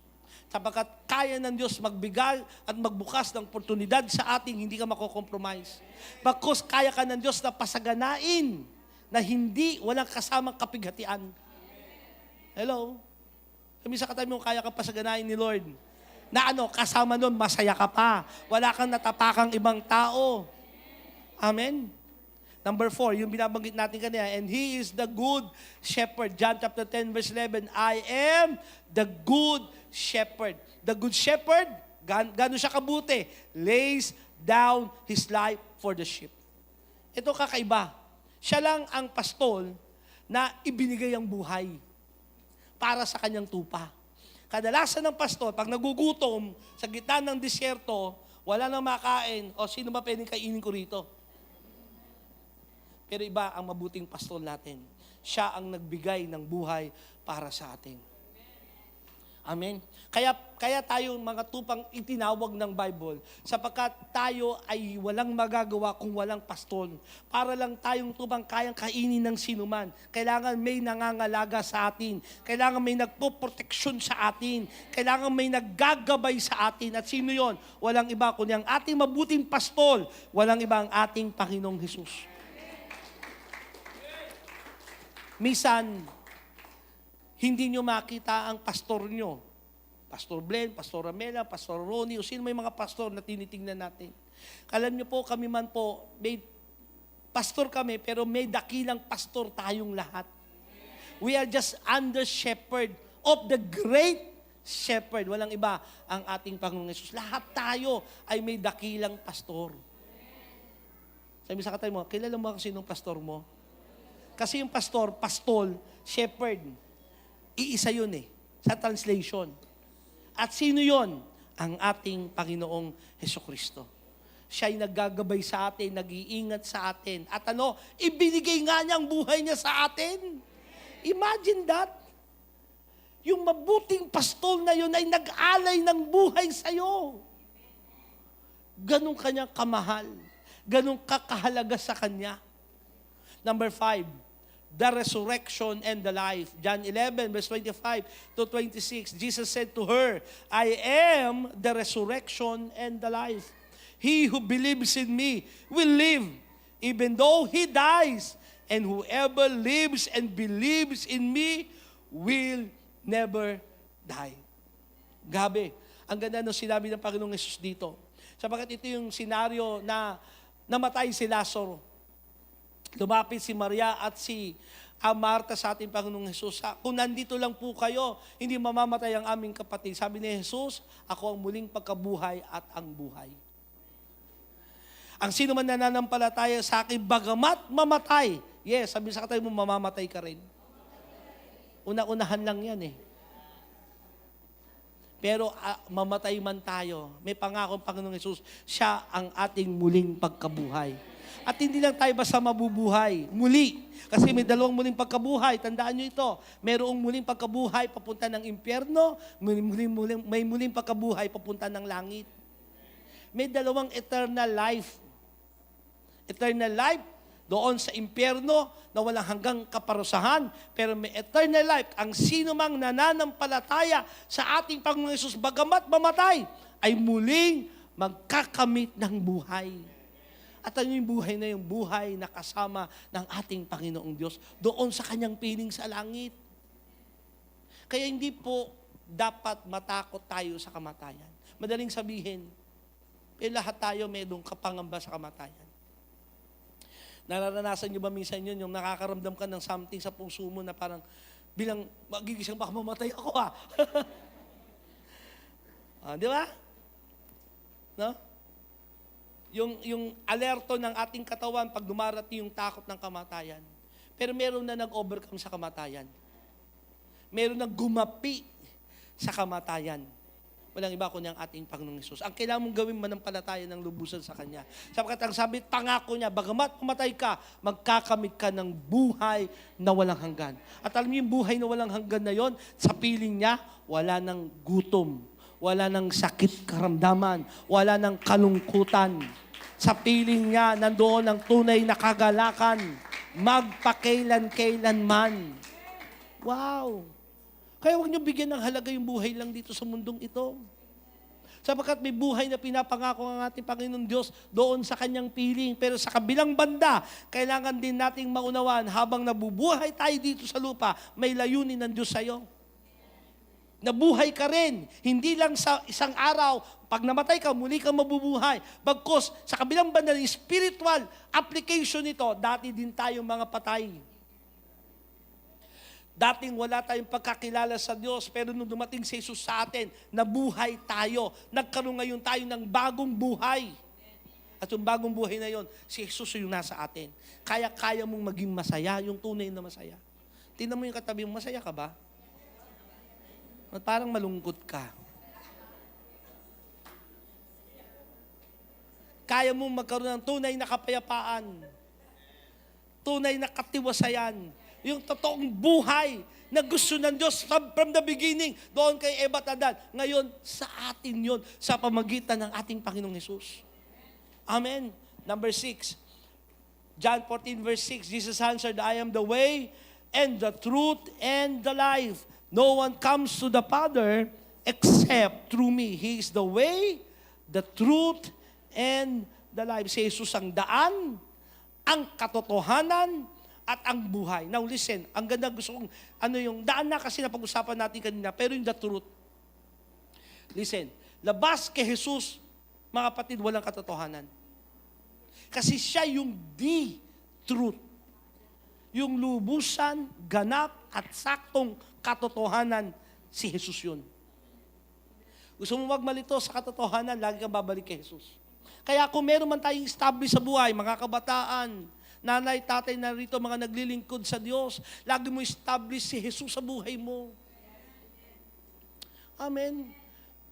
Sapagkat kaya ng Diyos magbigay at magbukas ng oportunidad sa ating hindi ka makokompromise. Bakos kaya ka ng Diyos na pasaganain na hindi, walang kasamang kapighatian. Hello? Sabi sa katabi mo, kaya ka pasaganain ni Lord. Na kasama nun, masaya ka pa. Wala kang natapakang ibang tao. Amen? Number 4, yung binabanggit natin kanina, and He is the good shepherd. John chapter 10, verse 11, I am the good shepherd. The good shepherd, gano'n siya kabuti, lays down His life for the sheep. Ito kakaiba. Siya lang ang pastol na ibinigay ang buhay para sa kanyang tupa. Kadalasan ng pastor, pag nagugutom sa gitna ng disyerto, wala nang makain, o sino ba pwedeng kainin ko rito? Pero iba ang mabuting pastol natin. Siya ang nagbigay ng buhay para sa atin. Amen? Kaya tayo mga tupang itinawag ng Bible, sapagkat tayo ay walang magagawa kung walang pastol. Para lang tayong tupang kayang kainin ng sinuman. Kailangan may nangangalaga sa atin. Kailangan may nagpoproteksyon sa atin. Kailangan may naggagabay sa atin. At sino yon? Walang iba kundi ang ating mabuting pastol. Walang iba ang ating Panginoong Hesus. Minsan, hindi nyo makita ang pastor nyo. Pastor Glenn, Pastor Ramela, Pastor Ronnie, o sino may mga pastor na tinitingnan natin. Alam nyo po, kami man po, may pastor kami, pero may dakilang pastor tayong lahat. We are just under shepherd of the great shepherd. Walang iba ang ating Panginoong Hesus. Lahat tayo ay may dakilang pastor. Sabi sa katay mo, kilala mo kasi nung pastor mo? Kasi yung pastor, pastol, shepherd, iisa yun sa translation. At sino yun? Ang ating Panginoong Hesukristo. Siya ay naggagabay sa atin, nag-iingat sa atin. At ibinigay nga niya ang buhay niya sa atin. Imagine that. Yung mabuting pastol na yun ay nag-alay ng buhay sa'yo. Ganun kanya kamahal. Ganun kakahalaga sa kanya. Number 5, the resurrection and the life. John 11, verse 25 to 26, Jesus said to her, I am the resurrection and the life. He who believes in me will live, even though he dies. And whoever lives and believes in me will never die. Gabi, ang ganda ng sinabi ng Panginoong Hesus dito. Sapagkat ito yung senaryo na namatay si Lazaro. Lumapit si Maria at si Marta sa ating Panginoong Hesus. Kung nandito lang po kayo, hindi mamamatay ang aming kapatid. Sabi ni Hesus, ako ang muling pagkabuhay at ang buhay. Ang sino man nananampalataya sa akin, bagamat mamatay. Yes, sabi sa katay mo, mamamatay ka rin. Una-unahan lang yan Pero mamatay man tayo, may pangako ang Panginoong Hesus, siya ang ating muling pagkabuhay. At hindi lang tayo basta mabubuhay. Muli. Kasi may dalawang muling pagkabuhay. Tandaan nyo ito. Mayroong muling pagkabuhay papunta ng impyerno. May muling pagkabuhay papunta ng langit. May dalawang eternal life. Eternal life doon sa impyerno na walang hanggang kaparusahan. Pero may eternal life. Ang sino mang nananampalataya sa ating Panginoong Hesus, bagamat mamatay, ay muling magkakamit ng buhay. At yung buhay na yung buhay na kasama ng ating Panginoong Diyos doon sa kanyang piling sa langit. Kaya hindi po dapat matakot tayo sa kamatayan. Madaling sabihin, lahat tayo mayroong kapangamba sa kamatayan. Nararanasan niyo ba minsan yun, yung nakakaramdam ka ng something sa puso mo na parang bilang magigising baka mamatay ako di ba? No? Yung alerto ng ating katawan pag dumarating yung takot ng kamatayan. Pero meron na nag-overcome sa kamatayan. Meron na gumapi sa kamatayan. Walang iba kundi ang ating Panginoong Hesus. Ang kailangan mong gawin manampalataya ng lubusan sa Kanya. Sapagkat ang sabi, pangako niya, bagamat pumatay ka, magkakamit ka ng buhay na walang hanggan. At alam niyo yung buhay na walang hanggan na yon, sa piling niya, wala ng gutom, wala ng sakit karamdaman, wala ng kalungkutan. Sa piling niya, nandoon ang tunay na kagalakan, magpakailan-kailanman. Wow! Kaya huwag niyo bigyan ng halaga yung buhay lang dito sa mundong ito. Sapagkat may buhay na pinapangako ang ating Panginoon Diyos doon sa kanyang piling. Pero sa kabilang banda, kailangan din nating maunawaan habang nabubuhay tayo dito sa lupa, may layunin ng Diyos sa iyo. Nabuhay ka rin. Hindi lang sa isang araw, pag namatay ka, muli kang mabubuhay. Bagkus, sa kabilang banda ng spiritual application nito, dati din tayong mga patay. Dating wala tayong pagkakilala sa Diyos, pero nung dumating si Jesus sa atin, nabuhay tayo. Nagkaroon ngayon tayo ng bagong buhay. At yung bagong buhay na yon, si Jesus yung nasa atin. Kaya mong maging masaya, yung tunay na masaya. Tingnan mo yung katabi mo, masaya ka ba? At parang malungkot ka. Kaya mong magkaroon ng tunay na kapayapaan. Tunay na katiwasayan. Yung totoong buhay na gusto ng Diyos from the beginning, doon kay Eva at Adan. Ngayon, sa atin yun, sa pamagitan ng ating Panginoong Jesus. Amen. Number 6. John 14 verse 6, Jesus answered, I am the way and the truth and the life. No one comes to the Father except through me. He is the way, the truth, and the life. Si Jesus ang daan, ang katotohanan, at ang buhay. Now listen, ang ganda gusto kong, yung daan na kasi na pag-usapan natin kanina, pero yung the truth. Listen, labas kay Jesus, mga kapatid, walang katotohanan. Kasi siya yung the truth. Yung lubusan, ganap, at saktong katotohanan, si Jesus yun. Gusto mo magmalito sa katotohanan, lagi kang babalik kay Jesus. Kaya kung meron man tayong establish sa buhay, mga kabataan, nanay, tatay na rito, mga naglilingkod sa Diyos, lagi mo establish si Jesus sa buhay mo. Amen.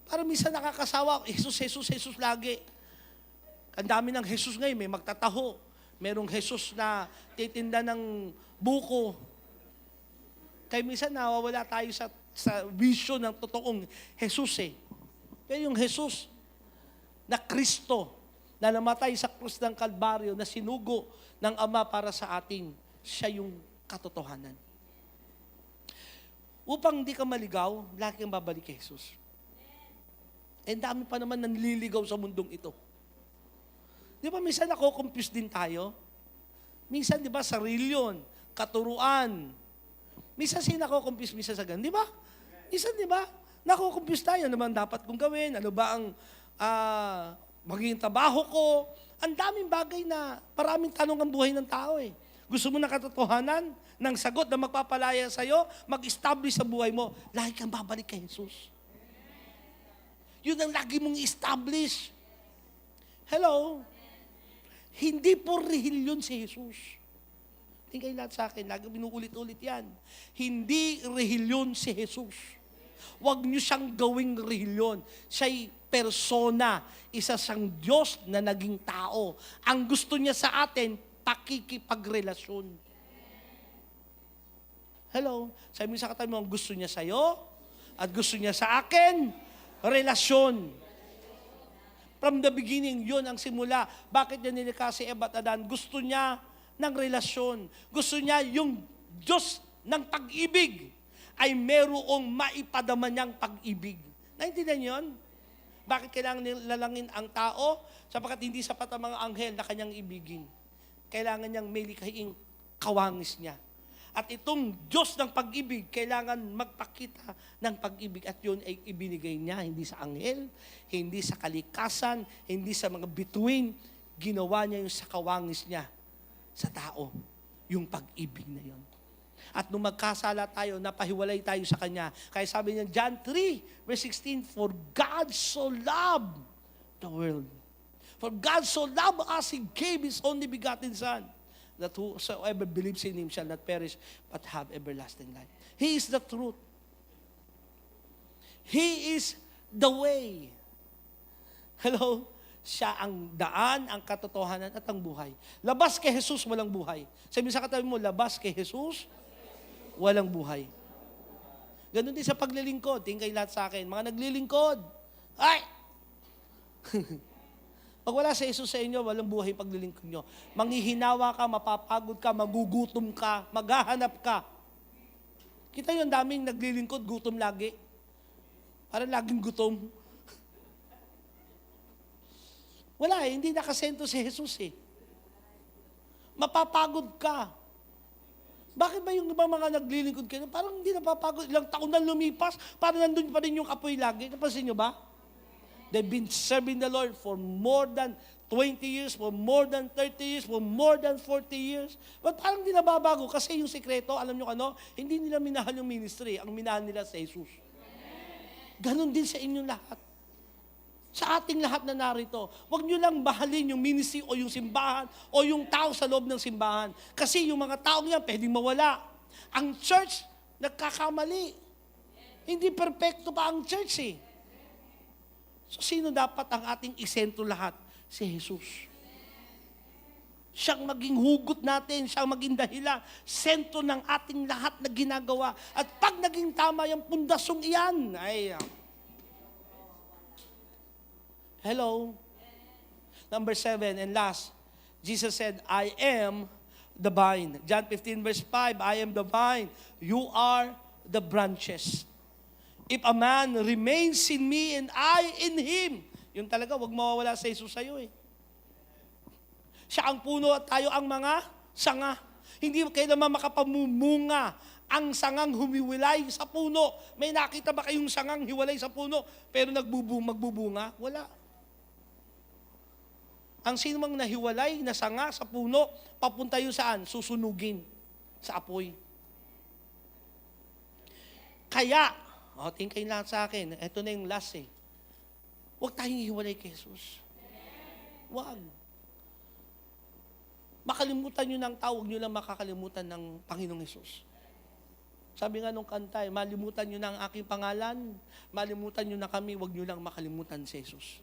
Para minsan nakakasawa, Jesus lagi. Ang dami ng Jesus ngayon, may magtataho. Merong Jesus na titinda ng buko. Kaya minsan nawawala tayo sa vision ng totoong Jesus eh. Pero yung Jesus na Kristo, na namatay sa krus ng Kalbaryo, na sinugo ng Ama para sa atin, siya yung katotohanan. Upang hindi ka maligaw, lagi kang babalik kay Jesus. Dami pa naman nanliligaw sa mundong ito. Di ba minsan nako-confuse din tayo? Minsan, di ba, sarili yun, katuruan. Minsan nako-confuse minsan sa ganun, di ba? Minsan, di ba, nako-confuse tayo, ano bang dapat kong gawin? Ano ba ang magiging trabaho ko? Ang daming bagay na maraming tanong ang buhay ng tao eh. Gusto mo ng katotohanan, ng sagot na magpapalaya sa'yo, mag-establish sa buhay mo, lagi kang babalik kay Jesus. Yun ang lagi mong establish. Hello? Hindi po relihiyon si Jesus. Tingnan lahat sa akin, lagi binuulit-ulit yan. Hindi relihiyon si Jesus. Huwag niyo siyang gawing relihiyon. Siya'y persona, isa siyang Diyos na naging tao. Ang gusto niya sa atin, pakikipagrelasyon. Hello? Sabi mo sa katabi mo, ang gusto niya sa'yo, at gusto niya sa akin, relasyon. From the beginning, yun ang simula. Bakit niya nilikha si Eva at Adan? Gusto niya ng relasyon. Gusto niya yung Diyos ng pag-ibig ay merong maipadama niyang pag-ibig. Naintindihan niyo yun? Bakit kailangan nilalangin ang tao? Sapagkat hindi sapat ang mga anghel na kanyang ibigin. Kailangan niyang may likhaing kawangis niya. At itong Diyos ng pag-ibig, kailangan magpakita ng pag-ibig. At yun ay ibinigay niya, hindi sa anghel, hindi sa kalikasan, hindi sa mga bituin. Ginawa niya yung sa kawangis niya sa tao. Yung pag-ibig na yun. At nung magkasala tayo, napahiwalay tayo sa Kanya. Kaya sabi niya, John 3, verse 16, For God so loved the world. For God so loved us, He gave His only begotten Son, that whosoever believes in Him shall not perish, but have everlasting life. He is the truth. He is the way. Hello? Siya ang daan, ang katotohanan, at ang buhay. Labas kay Jesus, walang buhay. Sabi sa katabi mo, labas kay Jesus, walang buhay. Ganon din sa paglilingkod. Tingin kayo lahat sa akin. Mga naglilingkod. Ay! Pag wala sa Jesus sa inyo, walang buhay paglilingkod nyo. Manghihinawa ka, mapapagod ka, magugutom ka, maghahanap ka. Kita yun, daming naglilingkod, gutom lagi. Parang laging gutom. Wala hindi nakasento si Jesus eh. Mapapagod ka. Bakit ba yung iba mga naglilingkod kayo? Parang hindi napapagod. Ilang taon na lumipas, parang nandun pa rin yung apoy lagi. Napansin nyo ba? They've been serving the Lord for more than 20 years, for more than 30 years, for more than 40 years. But parang hindi nababago kasi yung sikreto, alam nyo ano, hindi nila minahal yung ministry. Ang minahal nila si Jesus. Ganon din sa inyong lahat. Sa ating lahat na narito, huwag nyo lang bahalin yung ministry o yung simbahan o yung tao sa loob ng simbahan. Kasi yung mga taong yan, pwedeng mawala. Ang church, nagkakamali. Hindi perfecto pa ang church eh. So sino dapat ang ating isentro lahat? Si Jesus. Siyang maging hugot natin, siyang maging dahilan, sentro ng ating lahat na ginagawa. At pag naging tama yung pundasong iyan, hello? Number 7 and last, Jesus said, I am the vine. John 15 verse 5, I am the vine. You are the branches. If a man remains in me and I in him, yun talaga, wag mawawala sa Jesus sa'yo eh. Siya ang puno at tayo ang mga sanga. Hindi kailanman makapamumunga ang sangang humiwalay sa puno. May nakita ba kayong sangang hiwalay sa puno pero magbubunga? Wala. Ang sino mang nahiwalay na sanga sa puno, papunta yun saan? Susunugin sa apoy. Kaya, tingin lahat sa akin, ito na yung last eh. Huwag tayong hiwalay kay Jesus. Huwag. Makalimutan nyo ng tao, huwag nyo lang makakalimutan ng Panginoong Jesus. Sabi nga nung kanta, malimutan nyo na ang aking pangalan, malimutan nyo na kami, huwag nyo lang makalimutan si Jesus.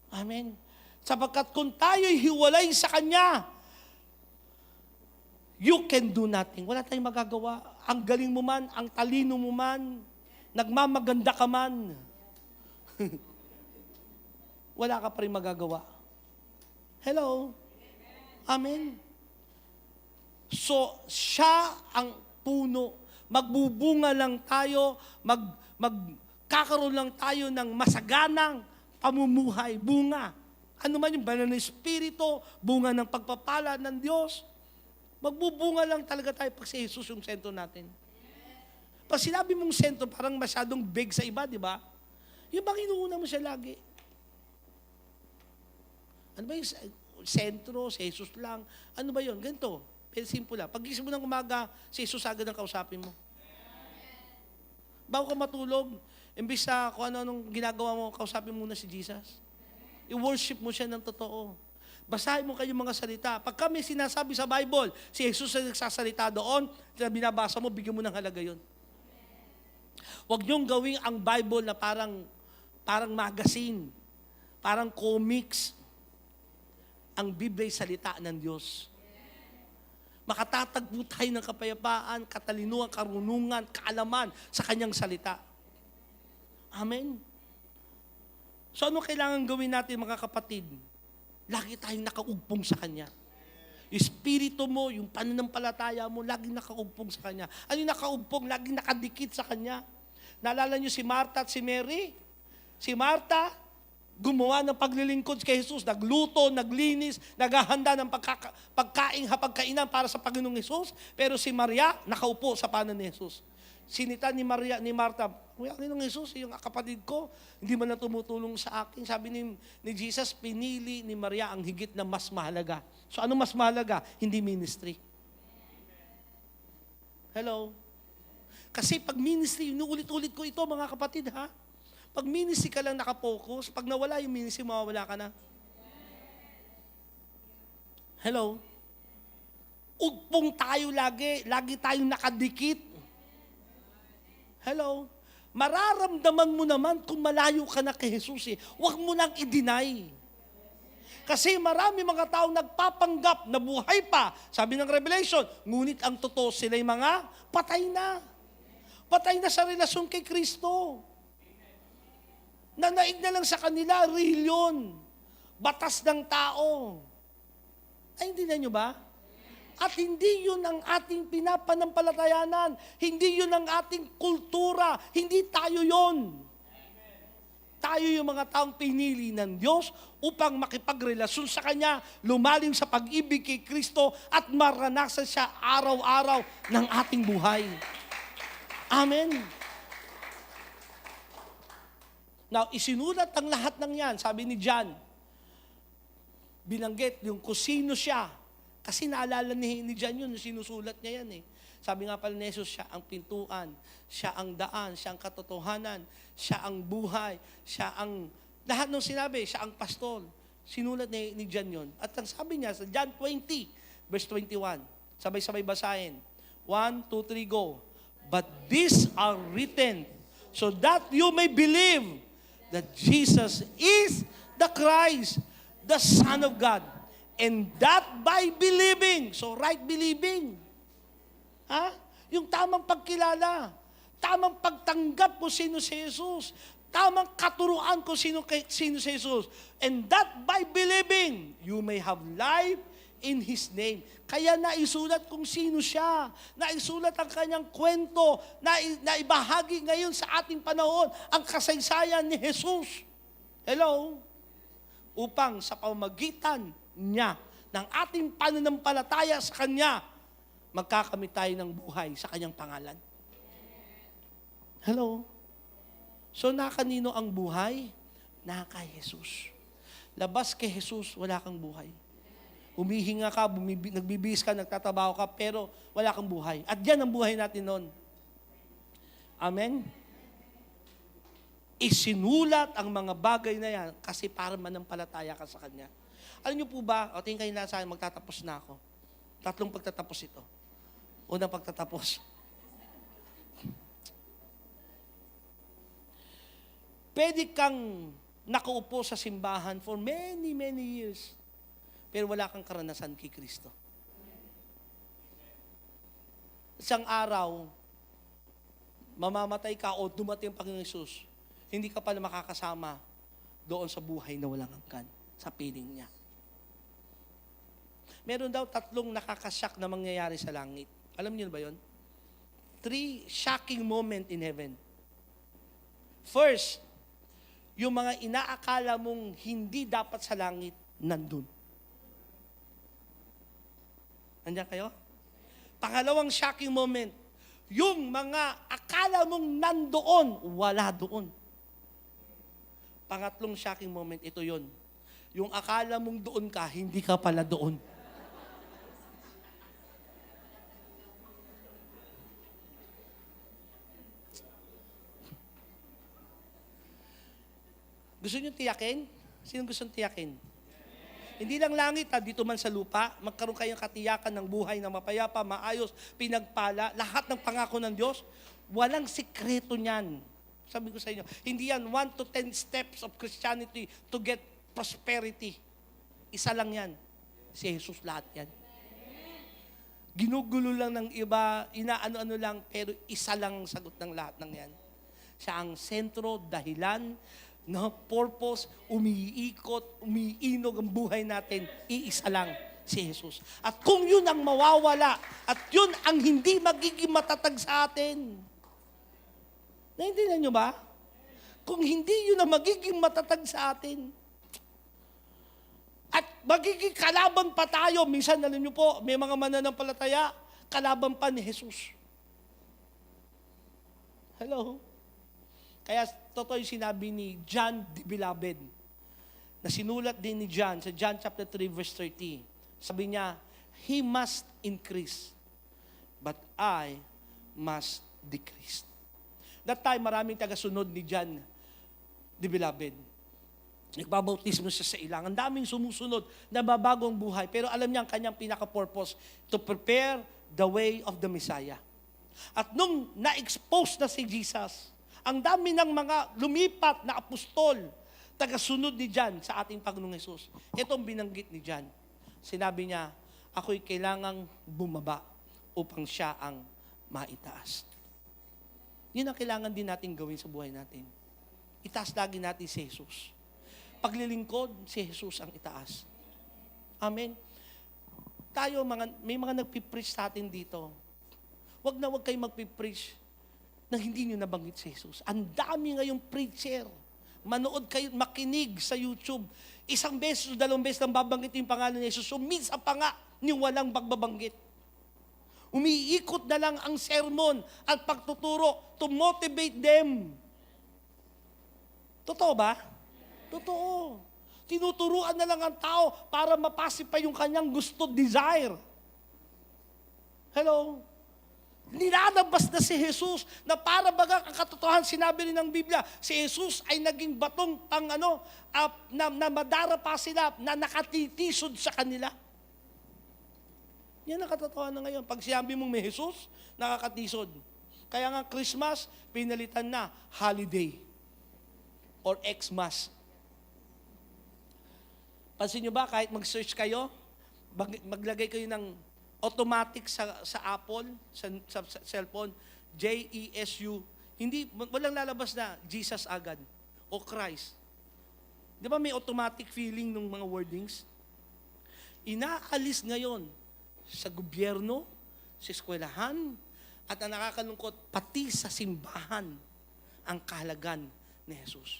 Amen. Sapagkat kung tayo'y hiwalay sa Kanya, you can do nothing. Wala tayong magagawa. Ang galing mo man, ang talino mo man, nagmamaganda ka man, wala ka pa rin magagawa. Hello? Amen? So, siya ang puno. Magbubunga lang tayo, magkakaroon lang tayo ng masaganang pamumuhay, bunga. Ano man yung banal na espiritu, bunga ng pagpapala ng Diyos. Magbubunga lang talaga tayo pag si Jesus yung sentro natin. Pag sinabi mong sentro, parang masyadong big sa iba, di ba? Yung bang inuuna mo siya lagi? Ano ba yung sentro, si Jesus lang? Ano ba yun? Ganito, pero simple lang. Pag gising mo ng umaga, si Jesus agad ang kausapin mo. Bago ka matulog, imbis na kung ano-anong ginagawa mo, kausapin muna si Jesus. I-worship mo siya ng totoo. Basahin mo kayong mga salita. Pag kami sinasabi sa Bible, si Jesus ay nagsasalita doon, na binabasa mo, bigyan mo ng halaga yun. Huwag niyong gawing ang Bible na parang magazine, parang comics. Ang Biblia ay salita ng Diyos. Makatatagpo tayo ng kapayapaan, katalinuhan, karunungan, kaalaman sa Kanyang salita. Amen? So ano kailangan gawin natin mga kapatid? Lagi tayong nakaugpong sa Kanya. Yung espiritu mo, yung pananampalataya mo, laging nakaugpong sa Kanya. Ano yung nakaugpong? Laging nakadikit sa Kanya. Naalala niyo si Martha at si Mary? Si Martha, gumawa ng paglilingkod kay Jesus, nagluto, naglinis, naghahanda ng pagkainan para sa Panginoong Jesus. Pero si Maria, nakaupo sa panan ni Jesus. Sinita ni Martha, Panginoong Jesus, yung kapatid ko, hindi man lang tumutulong sa akin. Sabi ni Jesus, pinili ni Maria ang higit na mas mahalaga. So ano mas mahalaga? Hindi ministry. Hello? Kasi pag ministry, inuulit-ulit ko ito mga kapatid ha. Pag ministry ka lang nakapokus, pag nawala yung ministry, mawawala ka na. Hello? Ugpong tayo lagi tayong nakadikit. Hello? Mararamdaman mo naman kung malayo ka na kay Jesus eh. Huwag mo nang i-deny. Kasi marami mga tao nagpapanggap na buhay pa. Sabi ng Revelation, ngunit ang totoo sila'y mga patay na. Patay na sa relasyon kay Kristo. Nanaig na lang sa kanila, reliyon. Batas ng tao. Ay, hindi na nyo ba? At hindi yun ang ating pinapanampalatayanan. Hindi yun ang ating kultura. Hindi tayo yun. Tayo yung mga taong pinili ng Diyos upang makipagrelasyon sa Kanya, lumalim sa pag-ibig kay Kristo at maranasan siya araw-araw ng ating buhay. Amen. Now, isinulat ang lahat ng yan, sabi ni John, binanggit yung kung sino siya. Kasi naalala ni John yun, sinusulat niya yan eh. Sabi nga pala ni Jesus, siya ang pintuan, siya ang daan, siya ang katotohanan, siya ang buhay, siya ang, lahat ng sinabi, siya ang pastol. Sinulat ni John yun. At ang sabi niya sa John 20, verse 21, sabay-sabay basahin. 1, 2, 3, go. But these are written so that you may believe that Jesus is the Christ, the Son of God, and that by believing, so right believing, yung tamang pagkilala, tamang pagtanggap kung sino si Jesus, tamang katuruan kung sino si Jesus, and that by believing, you may have life in His name. Kaya naisulat kung sino siya, naisulat ang kanyang kwento, naibahagi ngayon sa ating panahon, ang kasaysayan ni Jesus. Hello? Upang sa pamamagitan niya, ng ating pananampalataya sa Kanya, magkakamit tayo ng buhay sa Kanyang pangalan. Hello? So, nakanino ang buhay? Kay Jesus. Labas kay Jesus, wala kang buhay. Humihinga ka, nagbibihis ka, nagtatabaho ka, pero wala kang buhay. At yan ang buhay natin noon. Amen? Isinulat ang mga bagay na yan kasi para manampalataya ka sa Kanya. Alam niyo po ba, o tingin kayo na sa akin, magtatapos na ako. 3 pagtatapos ito. Unang pagtatapos. Pwede kang nakaupo sa simbahan for many, many years, pero wala kang karanasan kay Kristo. Isang araw, mamamatay ka o dumating ang Panginoong Hesus, hindi ka pala makakasama doon sa buhay na walang hanggan, sa piling niya. Meron daw 3 nakakashock na mangyayari sa langit. Alam niyo ba yon? 3 shocking moment in heaven. First, yung mga inaakala mong hindi dapat sa langit, nandun. Nandiyan kayo? Pangalawang shocking moment, yung mga akala mong nandoon, wala doon. Pangatlong shocking moment, ito yon. Yung akala mong doon ka, hindi ka pala doon. Gusto niyo tiyakin? Sino gusto tiyakin? Hindi lang langit, dito man sa lupa, magkaroon kayong katiyakan ng buhay na mapayapa, maayos, pinagpala, lahat ng pangako ng Diyos, walang sikreto niyan. Sabi ko sa inyo, hindi yan 1 to 10 steps of Christianity to get prosperity. Isa lang yan. Si Jesus lahat yan. Ginugulo lang ng iba, inaano-ano lang, pero isa lang ang sagot ng lahat ng yan. Siya ang sentro, dahilan, purpose, umiikot, umiinog ang buhay natin, iisa lang, si Jesus. At kung yun ang mawawala, at yun ang hindi magiging matatag sa atin, naiintindihan nyo ba? Kung hindi yun ang magiging matatag sa atin, at magiging kalaban pa tayo, minsan alam nyo po, may mga mananampalataya, kalaban pa ni Jesus. Hello? Kaya totoo yung sinabi ni John the Beloved, na sinulat din ni John sa John chapter 3 verse 30. Sabi niya, He must increase, but I must decrease. That time, maraming tagasunod ni John the Beloved. Nagbabautismo siya sa ilang. Ang daming sumusunod, nababagong buhay. Pero alam niya ang kanyang pinaka-purpose, to prepare the way of the Messiah. At nung na-expose na si Jesus, ang dami ng mga lumipat na apostol, tagasunod ni John sa ating Panginoong Hesus. Ito ang binanggit ni John. Sinabi niya, ako'y kailangang bumaba upang siya ang maitaas. Yun ang kailangan din natin gawin sa buhay natin. Itaas lagi natin si Jesus. Paglilingkod, si Jesus ang itaas. Amen. tayo, may mga nagpipreach sa atin dito. Wag kayo magpipreach na hindi nyo nabanggit si Jesus. Ang dami ngayong preacher. Manood kayo, makinig sa YouTube. Isang beses o 2 beses lang babanggit yung pangalan ni Jesus. So minsan pa nga, yung walang pagbabanggit. Umiikot na lang ang sermon at pagtuturo to motivate them. Totoo ba? Totoo. Tinuturuan na lang ang tao para mapasipay yung kanyang gusto, desire. Hello? Nilalabas na si Jesus na para baga ang katotohanan, sinabi rin ng Biblia, si Jesus ay naging batong na madarapa sila, na nakatitisod sa kanila. Yan ang katotohanan ngayon. Pag sinabi mong may Jesus, nakakatisod. Kaya nga Christmas, pinalitan na holiday or Xmas. Pansin nyo ba, kahit mag-search kayo, maglagay kayo ng automatic sa Apple, sa cellphone, JESU, walang lalabas na Jesus agad o Christ. Di ba may automatic feeling ng mga wordings? Inaalis ngayon sa gobyerno, sa eskwelahan, at ang nakakalungkot, pati sa simbahan, ang kahalagan ni Jesus.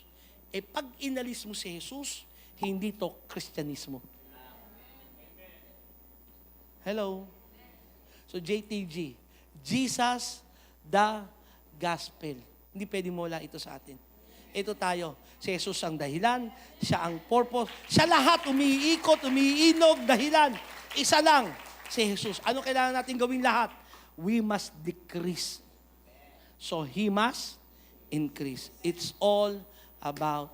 Pag inalis mo si Jesus, hindi to Kristyanismo. Hello? So JTG, Jesus the Gospel. Hindi pwede mawala ito sa atin. Ito tayo. Si Jesus ang dahilan, siya ang purpose. Siya lahat umiikot, umiinog, dahilan. Isa lang, si Jesus. Ano kailangan natin gawin lahat? We must decrease. So He must increase. It's all about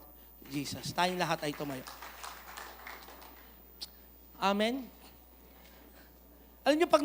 Jesus. Tayong lahat ay tumayo. Amen? Alam niyo, pag